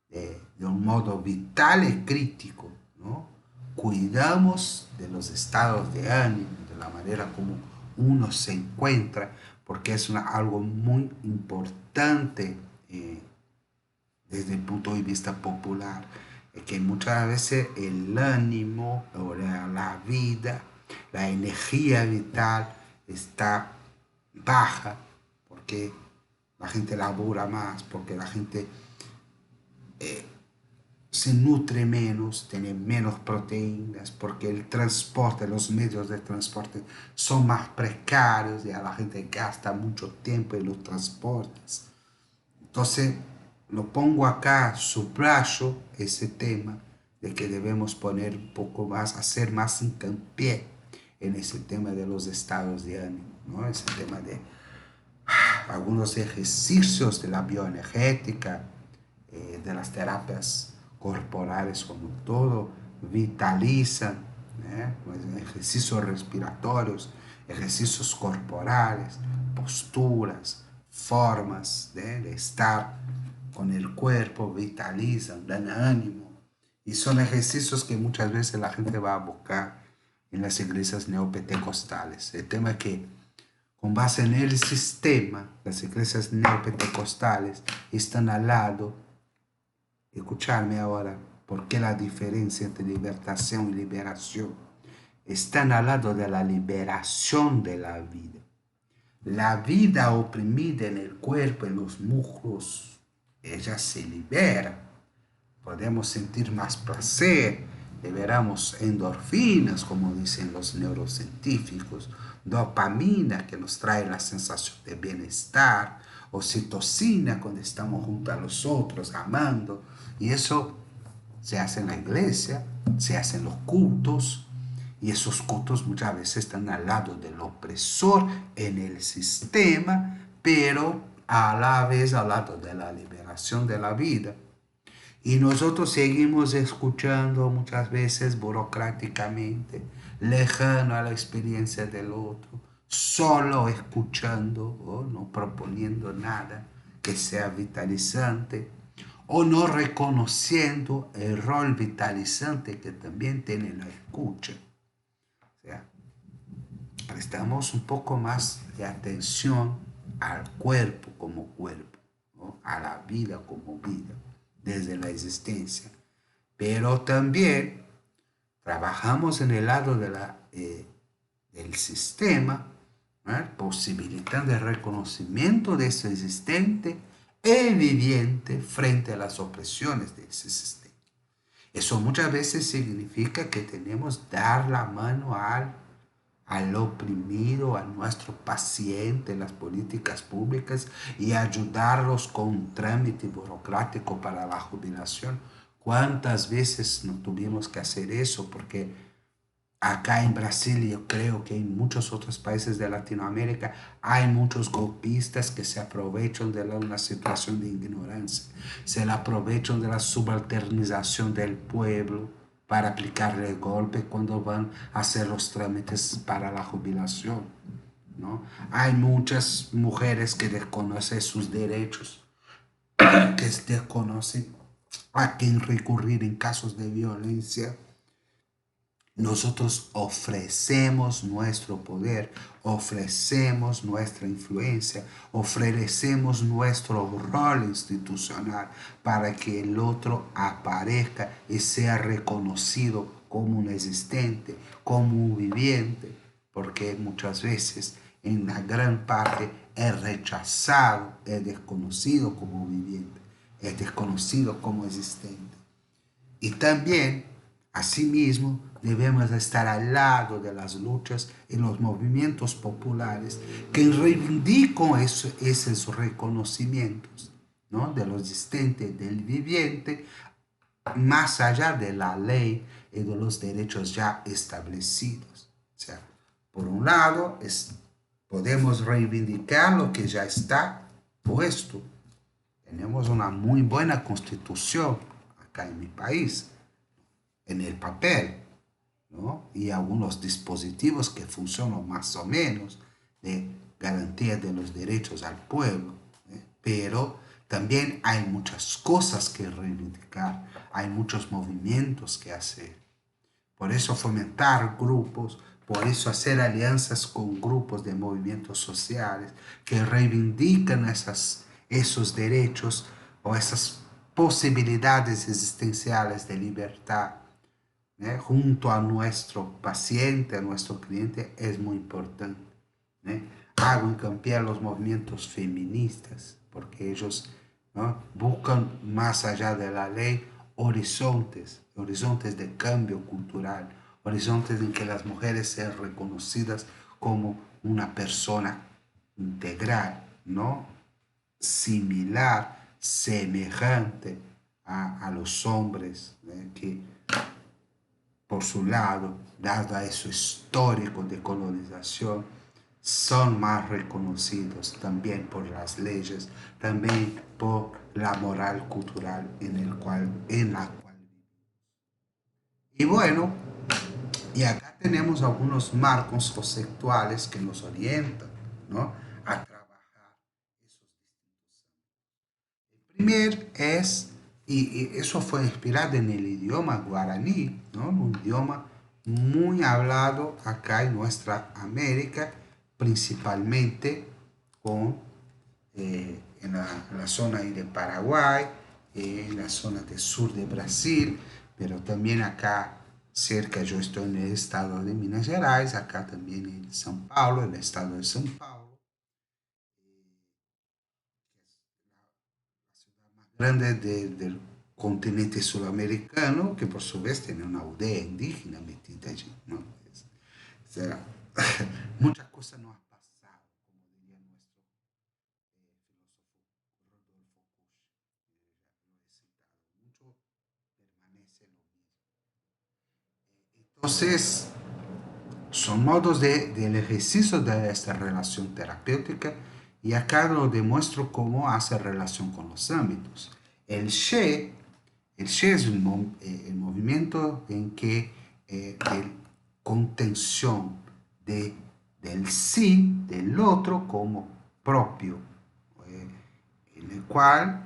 de un modo vital y crítico, ¿no? Cuidamos de los estados de ánimo, de la manera como uno se encuentra, porque es algo muy importante desde el punto de vista popular, que muchas veces el ánimo o la vida, la energía vital está baja porque la gente labora más, porque la gente se nutre menos, tiene menos proteínas, porque el transporte, los medios de transporte son más precarios y a la gente gasta mucho tiempo en los transportes. Entonces, lo pongo acá, subrayo ese tema de que debemos poner un poco más, hacer más hincapié en ese tema de los estados de ánimo, ¿no? Ese tema de algunos ejercicios de la bioenergética, de las terapias corporales como todo, vitalizan, pues, ejercicios respiratorios, ejercicios corporales, posturas, formas de estar con el cuerpo, vitalizan, dan ánimo. Y son ejercicios que muchas veces la gente va a buscar en las iglesias neopentecostales. El tema es que con base en el sistema, las iglesias neopentecostales están al lado. Escucharme ahora, ¿por qué la diferencia entre libertación y liberación? Están al lado de la liberación de la vida. La vida oprimida en el cuerpo, en los músculos, ella se libera. Podemos sentir más placer, liberamos endorfinas, como dicen los neurocientíficos, dopamina, que nos trae la sensación de bienestar, oxitocina, cuando estamos junto a los otros, amando, y eso se hace en la iglesia, se hace en los cultos, y esos cultos muchas veces están al lado del opresor en el sistema, pero a la vez al lado de la liberación de la vida. Y nosotros seguimos escuchando muchas veces burocráticamente, lejano a la experiencia del otro, solo escuchando, o no proponiendo nada que sea vitalizante, o no reconociendo el rol vitalizante que también tiene la escucha. O sea, prestamos un poco más de atención al cuerpo, ¿no? A la vida como vida, desde la existencia. Pero también trabajamos en el lado del sistema, ¿no? Posibilitando el reconocimiento de eso existente e viviente frente a las opresiones de ese sistema. Eso muchas veces significa que tenemos que dar la mano al oprimido, a nuestro paciente en las políticas públicas y ayudarlos con un trámite burocrático para la jubilación. ¿Cuántas veces no tuvimos que hacer eso? Porque Acá en Brasil, yo creo que en muchos otros países de Latinoamérica hay muchos golpistas que se aprovechan de una situación de ignorancia, se aprovechan de la subalternización del pueblo para aplicarle el golpe cuando van a hacer los trámites para la jubilación, ¿no? Hay muchas mujeres que desconocen sus derechos, que desconocen a quién recurrir en casos de violencia. Nosotros ofrecemos nuestro poder, ofrecemos nuestra influencia, ofrecemos nuestro rol institucional para que el otro aparezca y sea reconocido como un existente, como un viviente, porque muchas veces en la gran parte es rechazado, es desconocido como viviente, es desconocido como existente. Y también, asimismo, debemos estar al lado de las luchas y los movimientos populares que reivindican esos reconocimientos, ¿no? De lo existente, del viviente, más allá de la ley y de los derechos ya establecidos. O sea, por un lado, podemos reivindicar lo que ya está puesto. Tenemos una muy buena constitución acá en mi país, en el papel, ¿no? Y algunos dispositivos que funcionan más o menos de garantía de los derechos al pueblo, ¿eh? Pero también hay muchas cosas que reivindicar, hay muchos movimientos que hacer. Por eso fomentar grupos, por eso hacer alianzas con grupos de movimientos sociales que reivindican esos derechos o esas posibilidades existenciales de libertad, junto a nuestro paciente, a nuestro cliente, es muy importante. Hago hincapié a los movimientos feministas, porque ellos, ¿no?, buscan más allá de la ley horizontes, horizontes de cambio cultural, horizontes en que las mujeres sean reconocidas como una persona integral, ¿no?, similar, semejante a los hombres, que por su lado, dado a eso histórico de colonización, son más reconocidos también por las leyes, también por la moral cultural en la cual. Y bueno, y acá tenemos algunos marcos conceptuales que nos orientan, ¿no?, a trabajar esos distintos. El primer es, y eso fue inspirado en el idioma guaraní, ¿no?, un idioma muy hablado acá en nuestra América, principalmente en la zona de Paraguay, en la zona del sur de Brasil, pero también acá cerca, yo estoy en el estado de Minas Gerais, acá también en São Paulo, el estado de São Paulo, la ciudad más grande del continente sudamericano, que por su vez tiene una aldea indígena metida allí, ¿no? O sea, muchas cosas no han pasado, como diría nuestro filósofo Rodolfo Kusch, lo he citado, mucho permanece lo mismo. Entonces, son modos del ejercicio de esta relación terapéutica, y acá lo demuestro cómo hace relación con los ámbitos. El She, el She es el movimiento en que de contención de, del sí, del otro como propio, eh, en el cual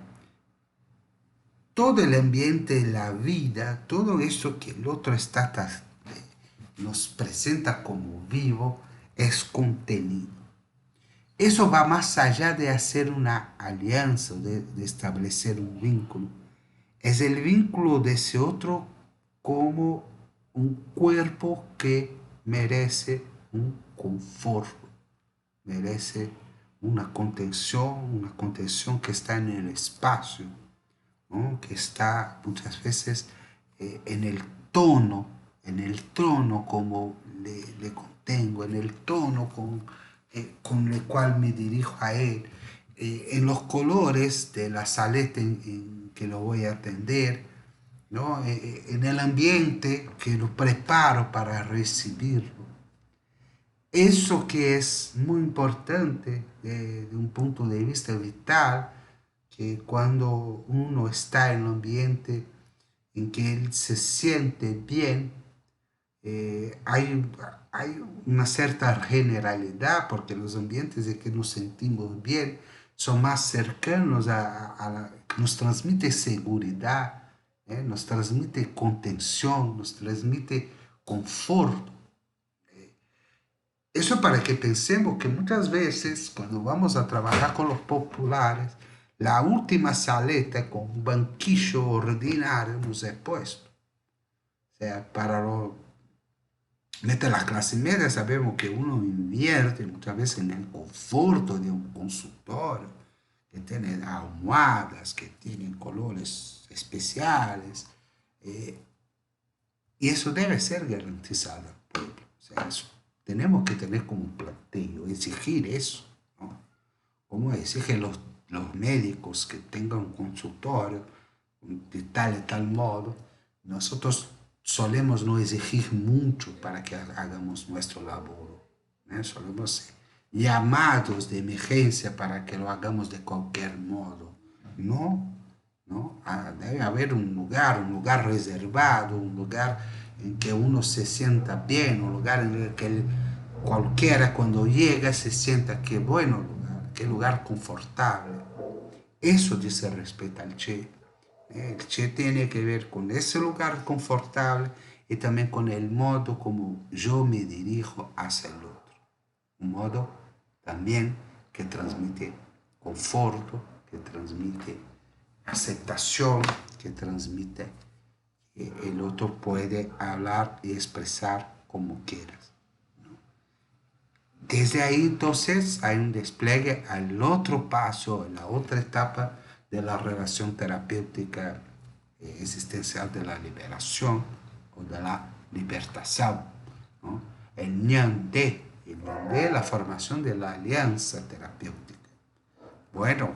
todo el ambiente, la vida, todo eso que el otro nos presenta como vivo, es contenido. Eso va más allá de hacer una alianza, de establecer un vínculo. Es el vínculo de ese otro como un cuerpo que merece un confort, merece una contención que está en el espacio, ¿no?, que está muchas veces en el tono, en el tono como le contengo, en el tono con el cual me dirijo a él, en los colores de la saleta en que lo voy a atender, ¿no? En el ambiente que lo preparo para recibirlo. Eso que es muy importante de un punto de vista vital, que cuando uno está en un ambiente en que él se siente bien, hay una cierta generalidad, porque los ambientes en que nos sentimos bien son más cercanos nos transmite seguridad, nos transmite contención, nos transmite confort. Eso para que pensemos que muchas veces cuando vamos a trabajar con los populares, la última saleta con un banquillo ordinario nos es puesto. O sea, para los mete la clase media, sabemos que uno invierte muchas veces en el conforto de un consultorio, que tiene almohadas, que tienen colores especiales, eh, y eso debe ser garantizado al pueblo. O sea, eso tenemos que tener como un planteo, exigir eso, ¿no? Como exigen los médicos que tengan un consultorio de tal y tal modo, nosotros solemos no exigir mucho para que hagamos nuestro labor, ¿no? Solemos ser llamados de emergencia para que lo hagamos de cualquier modo. No, ¿no? Debe haber un lugar reservado, un lugar en que uno se sienta bien, un lugar en el que cualquiera cuando llega se sienta que bueno lugar, que lugar confortable. Eso dice respeto al Che. El Che tiene que ver con ese lugar confortable y también con el modo como yo me dirijo hacia el otro. Un modo también que transmite conforto, que transmite aceptación, que transmite que el otro puede hablar y expresar como quieras. Desde ahí entonces hay un despliegue al otro paso, en la otra etapa de la relación terapéutica existencial de la liberación o de la libertación, ¿no? El ñandé, la formación de la alianza terapéutica. Bueno,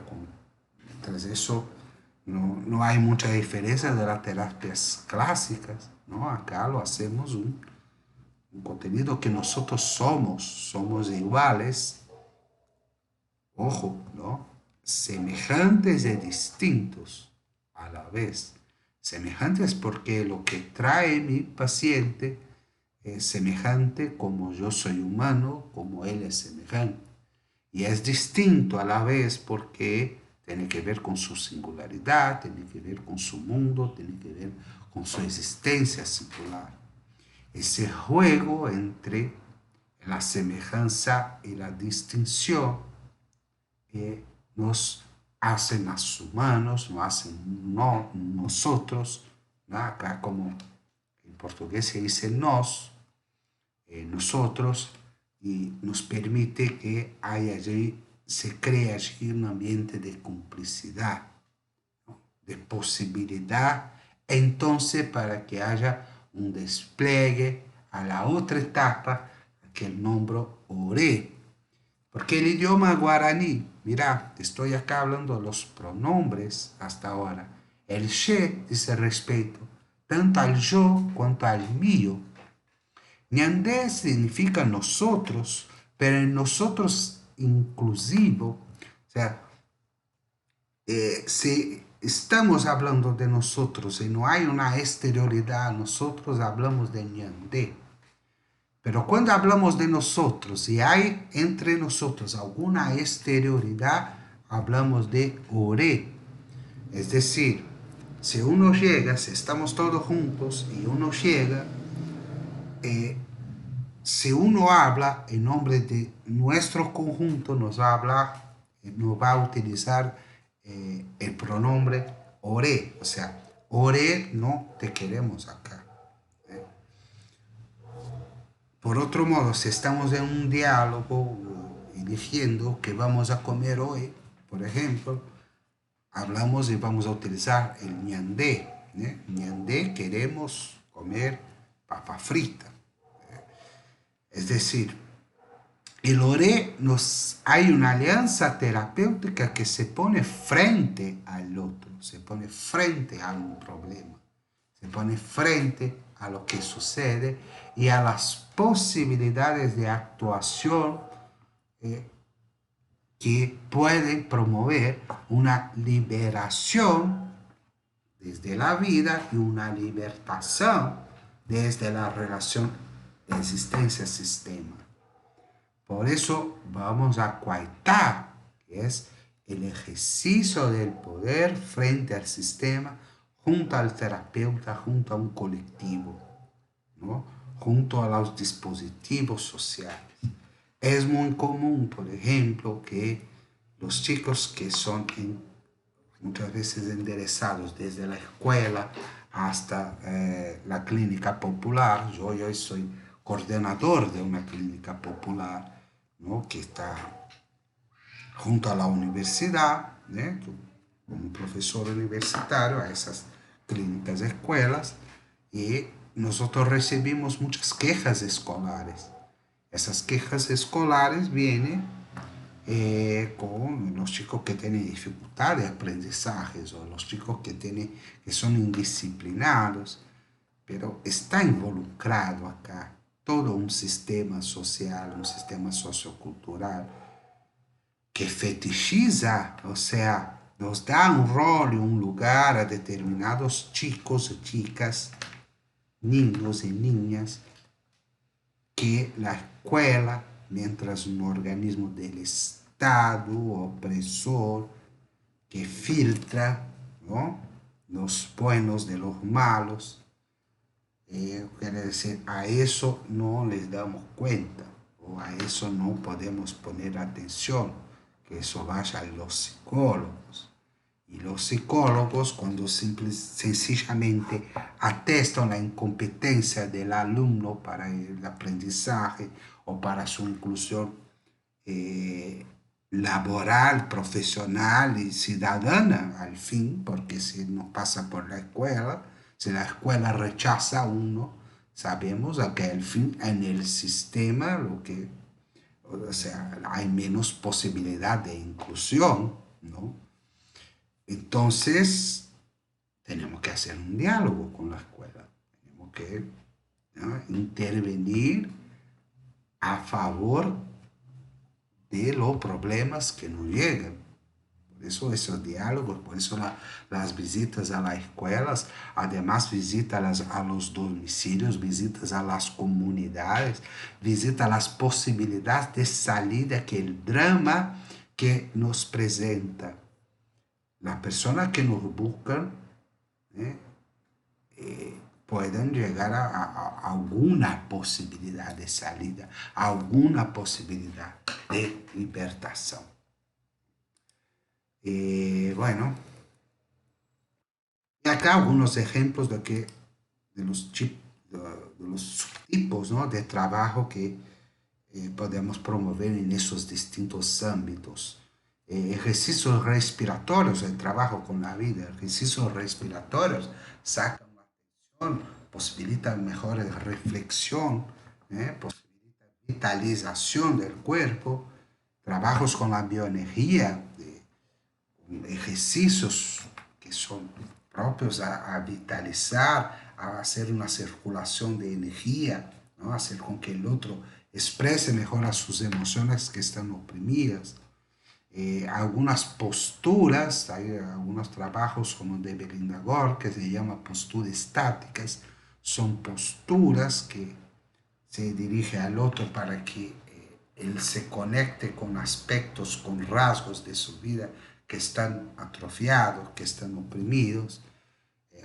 mientras eso no hay mucha diferencia de las terapias clásicas, ¿no? Acá lo hacemos un contenido que nosotros somos iguales, ojo, ¿no? Semejantes y distintos a la vez. Semejantes porque lo que trae mi paciente es semejante como yo soy humano, como él es semejante. Y es distinto a la vez porque tiene que ver con su singularidad, tiene que ver con su mundo, tiene que ver con su existencia singular. Ese juego entre la semejanza y la distinción nos hace más humanos, nos hace nosotros, ¿no? Acá como en portugués se dice nos, nosotros, y nos permite que se cree allí un ambiente de complicidad, ¿no? De posibilidad, entonces para que haya un despliegue a la otra etapa que el nombre oré. Porque el idioma guaraní, mira, estoy acá hablando de los pronombres hasta ahora. El she dice respeto, tanto al yo cuanto al mío. Ñandé significa nosotros, pero en nosotros inclusivo. O sea, si estamos hablando de nosotros y no hay una exterioridad, nosotros hablamos de ñandé. Pero cuando hablamos de nosotros y hay entre nosotros alguna exterioridad, hablamos de oré. Es decir, si uno llega, si estamos todos juntos y uno llega, si uno habla en nombre de nuestro conjunto, nos va a utilizar el pronombre oré. O sea, oré, no te queremos acá. Por otro modo, si estamos en un diálogo y diciendo que vamos a comer hoy, por ejemplo, hablamos y vamos a utilizar el ñandé. Ñandé, queremos comer papa frita. Es decir, el oré hay una alianza terapéutica que se pone frente al otro, se pone frente a un problema, se pone frente a lo que sucede y a las posibilidades de actuación eh, que pueden promover una liberación desde la vida y una libertación desde la relación de existencia-sistema. Por eso vamos a coartar, que es el ejercicio del poder frente al sistema, junto al terapeuta, junto a un colectivo, ¿no? Junto a los dispositivos sociales. Es muy común, por ejemplo, que los chicos que son muchas veces enderezados desde la escuela hasta la clínica popular, yo hoy soy coordinador de una clínica popular, ¿no? Que está junto a la universidad, ¿eh? Como profesor universitario a esas clínicas, escuelas, y nosotros recibimos muchas quejas escolares. Esas quejas escolares vienen con los chicos que tienen dificultad de aprendizaje o los chicos que son indisciplinados, pero está involucrado acá todo un sistema social, un sistema sociocultural que fetichiza, o sea, nos da un rol y un lugar a determinados chicos y chicas, niños y niñas, que la escuela, mientras un organismo del Estado opresor que filtra, ¿no?, los buenos de los malos, quiere decir, a eso no les damos cuenta o a eso no podemos poner atención, que eso vaya a los psicólogos. Y los psicólogos, cuando sencillamente atestan la incompetencia del alumno para el aprendizaje o para su inclusión laboral, profesional y ciudadana, al fin, porque si no pasa por la escuela, si la escuela rechaza a uno, sabemos que al fin en el sistema o sea, hay menos posibilidad de inclusión, ¿no? Entonces, tenemos que hacer un diálogo con la escuela, tenemos que, ¿no?, intervenir a favor de los problemas que nos llegan. Por eso esos diálogos, por eso las visitas a las escuelas, además visitas a los domicilios, visitas a las comunidades, visitas a las posibilidades de salida que el drama que nos presenta. Las personas que nos buscan ¿eh? Pueden llegar a alguna posibilidad de salida, a alguna posibilidad de libertación. Bueno, y acá algunos ejemplos de los subtipos, ¿no?, de trabajo que podemos promover en esos distintos ámbitos. Ejercicios respiratorios, el trabajo con la vida, ejercicios respiratorios, sacan la atención, posibilitan mejor reflexión, posibilitan vitalización del cuerpo, trabajos con la bioenergía, ejercicios que son propios a vitalizar, a hacer una circulación de energía, ¿no?, hacer con que el otro exprese mejor a sus emociones que están oprimidas. Algunas posturas, hay algunos trabajos como de Belinda Gore que se llama posturas estáticas, son posturas que se dirige al otro para que él se conecte con aspectos, con rasgos de su vida que están atrofiados, que están oprimidos.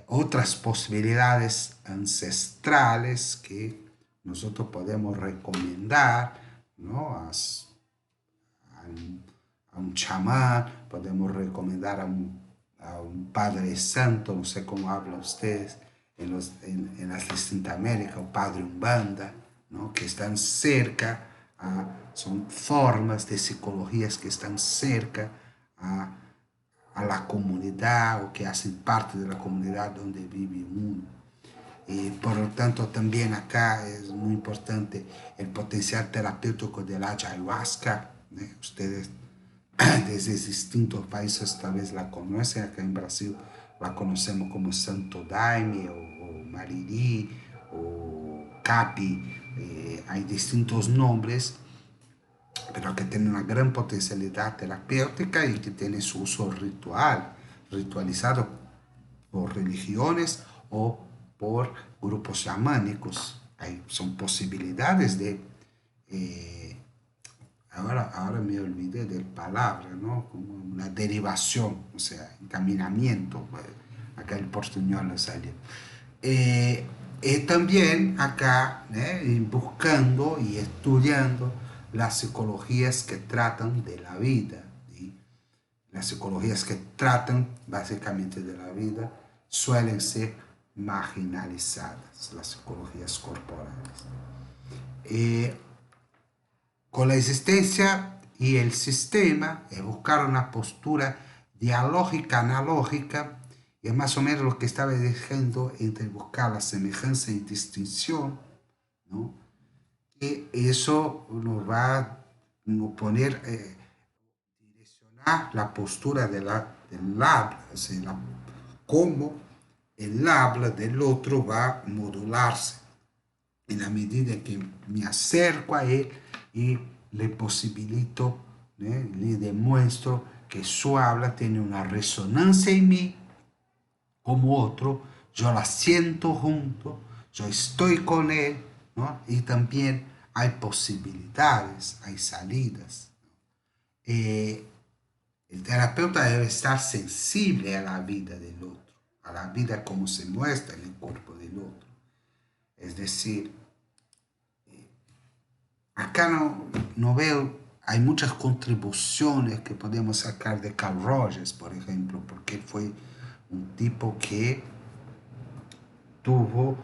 Otras posibilidades ancestrales que nosotros podemos recomendar, ¿no?, a un chamán, podemos recomendar a un padre santo, no sé cómo hablan ustedes en las distintas Américas, o padre umbanda, ¿no?, que están cerca, son formas de psicologías que están cerca a la comunidad o que hacen parte de la comunidad donde vive uno. Y por lo tanto también acá es muy importante el potencial terapéutico de la ayahuasca. Ustedes desde distintos países tal vez la conocen, acá en Brasil la conocemos como Santo Daime o Mariri o Capi, hay distintos nombres, pero que tienen una gran potencialidad terapéutica y que tiene su uso ritualizado por religiones o por grupos chamánicos. Son posibilidades de eh, ahora me olvidé de palabra, ¿no? Como una derivación, o sea, encaminamiento, acá el portuñol salió. Eh, También acá, buscando y estudiando las psicologías que tratan de la vida, ¿sí? Las psicologías que tratan básicamente de la vida suelen ser marginalizadas, las psicologías corporales. Eh, con la existencia y el sistema, buscar una postura dialógica, analógica, y es más o menos lo que estaba diciendo entre buscar la semejanza y distinción, ¿no? Y eso nos va a poner, direccionar la postura del habla, o sea, cómo el habla del otro va a modularse en la medida que me acerco a él y le posibilito, le demuestro que su habla tiene una resonancia en mí como otro, yo la siento junto, yo estoy con él, ¿no? Y también hay posibilidades, hay salidas. Eh, el terapeuta debe estar sensible a la vida del otro, a la vida como se muestra en el cuerpo del otro. Es decir, acá no veo, hay muchas contribuciones que podemos sacar de Carl Rogers, por ejemplo, porque él fue un tipo que tuvo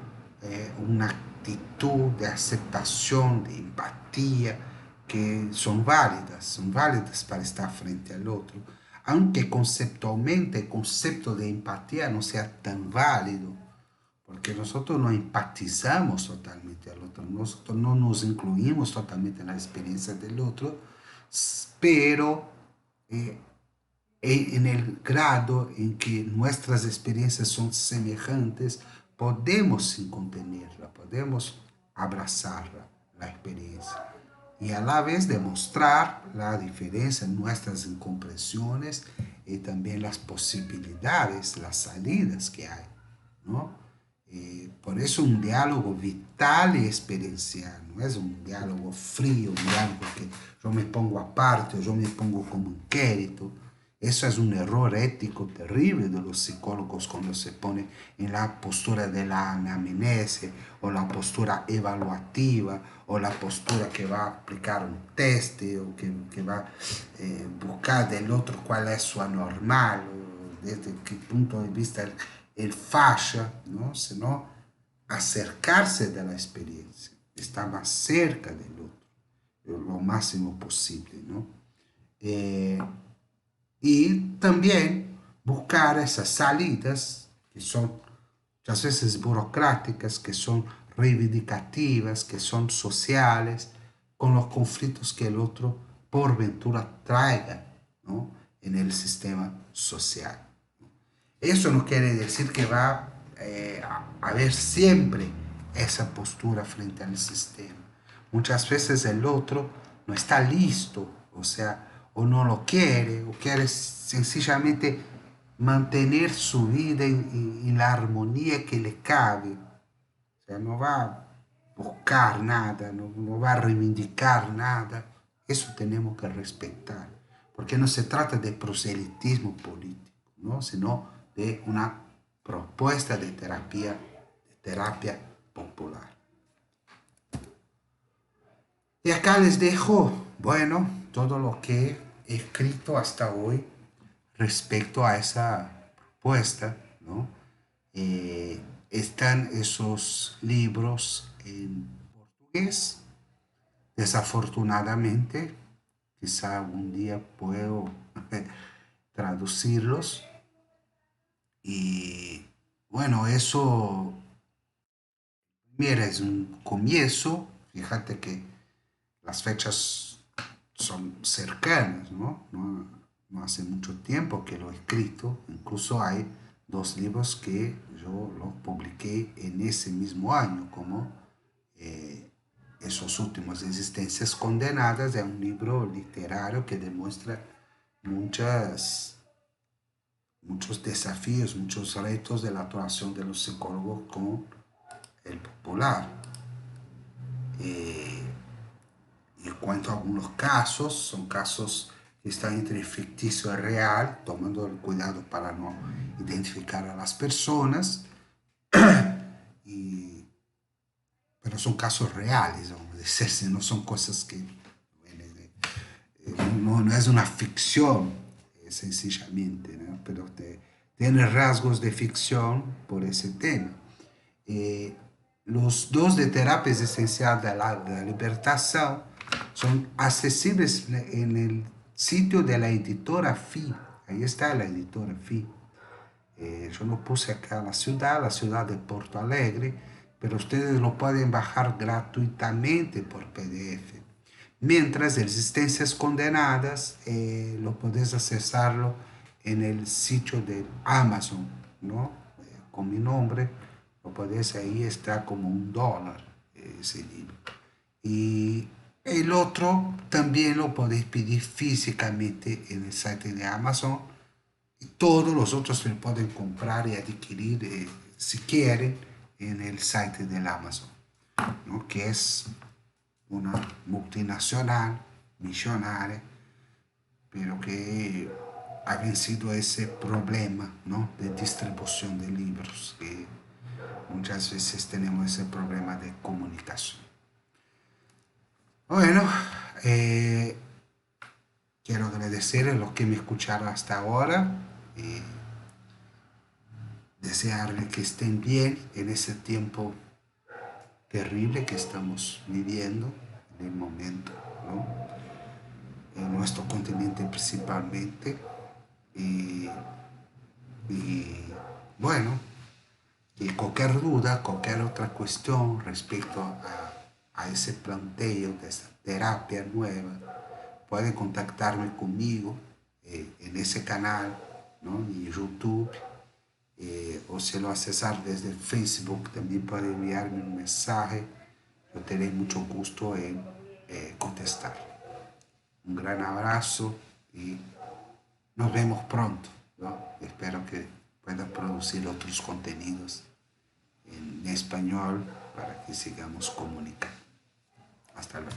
una actitud de aceptación, de empatía, que son válidas para estar frente al otro, aunque conceptualmente el concepto de empatía no sea tan válido, porque nosotros no empatizamos totalmente al otro, nosotros no nos incluimos totalmente en la experiencia del otro, pero eh, en el grado en que nuestras experiencias son semejantes, podemos sin contenerla, podemos abrazarla, la experiencia, y a la vez demostrar la diferencia en nuestras incomprensiones y también las posibilidades, las salidas que hay, ¿no? Por eso un diálogo vital y experiencial, no es un diálogo frío, un diálogo que yo me pongo aparte, yo me pongo como inquérito. Eso es un error ético terrible de los psicólogos cuando se pone en la postura de la anamnesis o la postura evaluativa o la postura que va a aplicar un test o que va a buscar del otro cuál es su anormal o desde qué punto de vista el falla, ¿no? Sino acercarse de la experiencia, estar más cerca del otro, lo máximo posible, ¿no? Eh, y también buscar esas salidas que son muchas veces burocráticas, que son reivindicativas, que son sociales, con los conflictos que el otro por ventura traiga, ¿no? En el sistema social. Eso no quiere decir que va a haber siempre esa postura frente al sistema. Muchas veces el otro no está listo, o sea, o no lo quiere, o quiere sencillamente mantener su vida en la armonía que le cabe. O sea, no va a buscar nada, no va a reivindicar nada. Eso tenemos que respetar, porque no se trata de proselitismo político, ¿no? Sino de una propuesta de terapia popular. Y acá les dejo, bueno, todo lo que he escrito hasta hoy respecto a esa propuesta, ¿no? Están esos libros en portugués. Desafortunadamente, quizá algún día puedo traducirlos. Y bueno, eso, mira, es un comienzo. Fíjate que las fechas son cercanas, ¿no? No hace mucho tiempo que lo he escrito. Incluso hay dos libros que yo los publiqué en ese mismo año, como Esos últimos Existencias Condenadas, es un libro literario que demuestra muchos desafíos, muchos retos de la actuación de los psicólogos con el popular. Eh, y cuento algunos casos, son casos que están entre ficticio y real, tomando el cuidado para no identificar a las personas, y, pero son casos reales, vamos a decir, no son cosas que no es una ficción, sencillamente, ¿no? Pero tiene rasgos de ficción por ese tema. Eh, los dos de terapia esencial de la libertación son accesibles en el sitio de la editora FI. Ahí está la editora FI. Yo lo puse acá en la ciudad de Porto Alegre, pero ustedes lo pueden bajar gratuitamente por PDF. Mientras Existencias Condenadas, lo podés accesarlo en el sitio de Amazon, ¿no? Con mi nombre, lo podés, ahí está como $1 ese libro. Y el otro también lo podéis pedir físicamente en el site de Amazon. Y todos los otros se pueden comprar y adquirir, si quieren, en el site del Amazon, ¿no? Que es una multinacional, millonaria, pero que ha vencido ese problema, ¿no? De distribución de libros, que muchas veces tenemos ese problema de comunicación. Bueno, eh, quiero agradecer a los que me escucharon hasta ahora y desearles que estén bien en ese tiempo terrible que estamos viviendo en el momento, ¿no? En nuestro continente principalmente. Y, y bueno, y cualquier duda, cualquier otra cuestión respecto a ese planteo de esa terapia nueva, pueden contactarme conmigo en ese canal, ¿no? En YouTube, o si lo accesar desde Facebook, también pueden enviarme un mensaje. Yo tendré mucho gusto en contestar. Un gran abrazo y nos vemos pronto, ¿no? Espero que pueda producir otros contenidos en español para que sigamos comunicando. Hasta luego.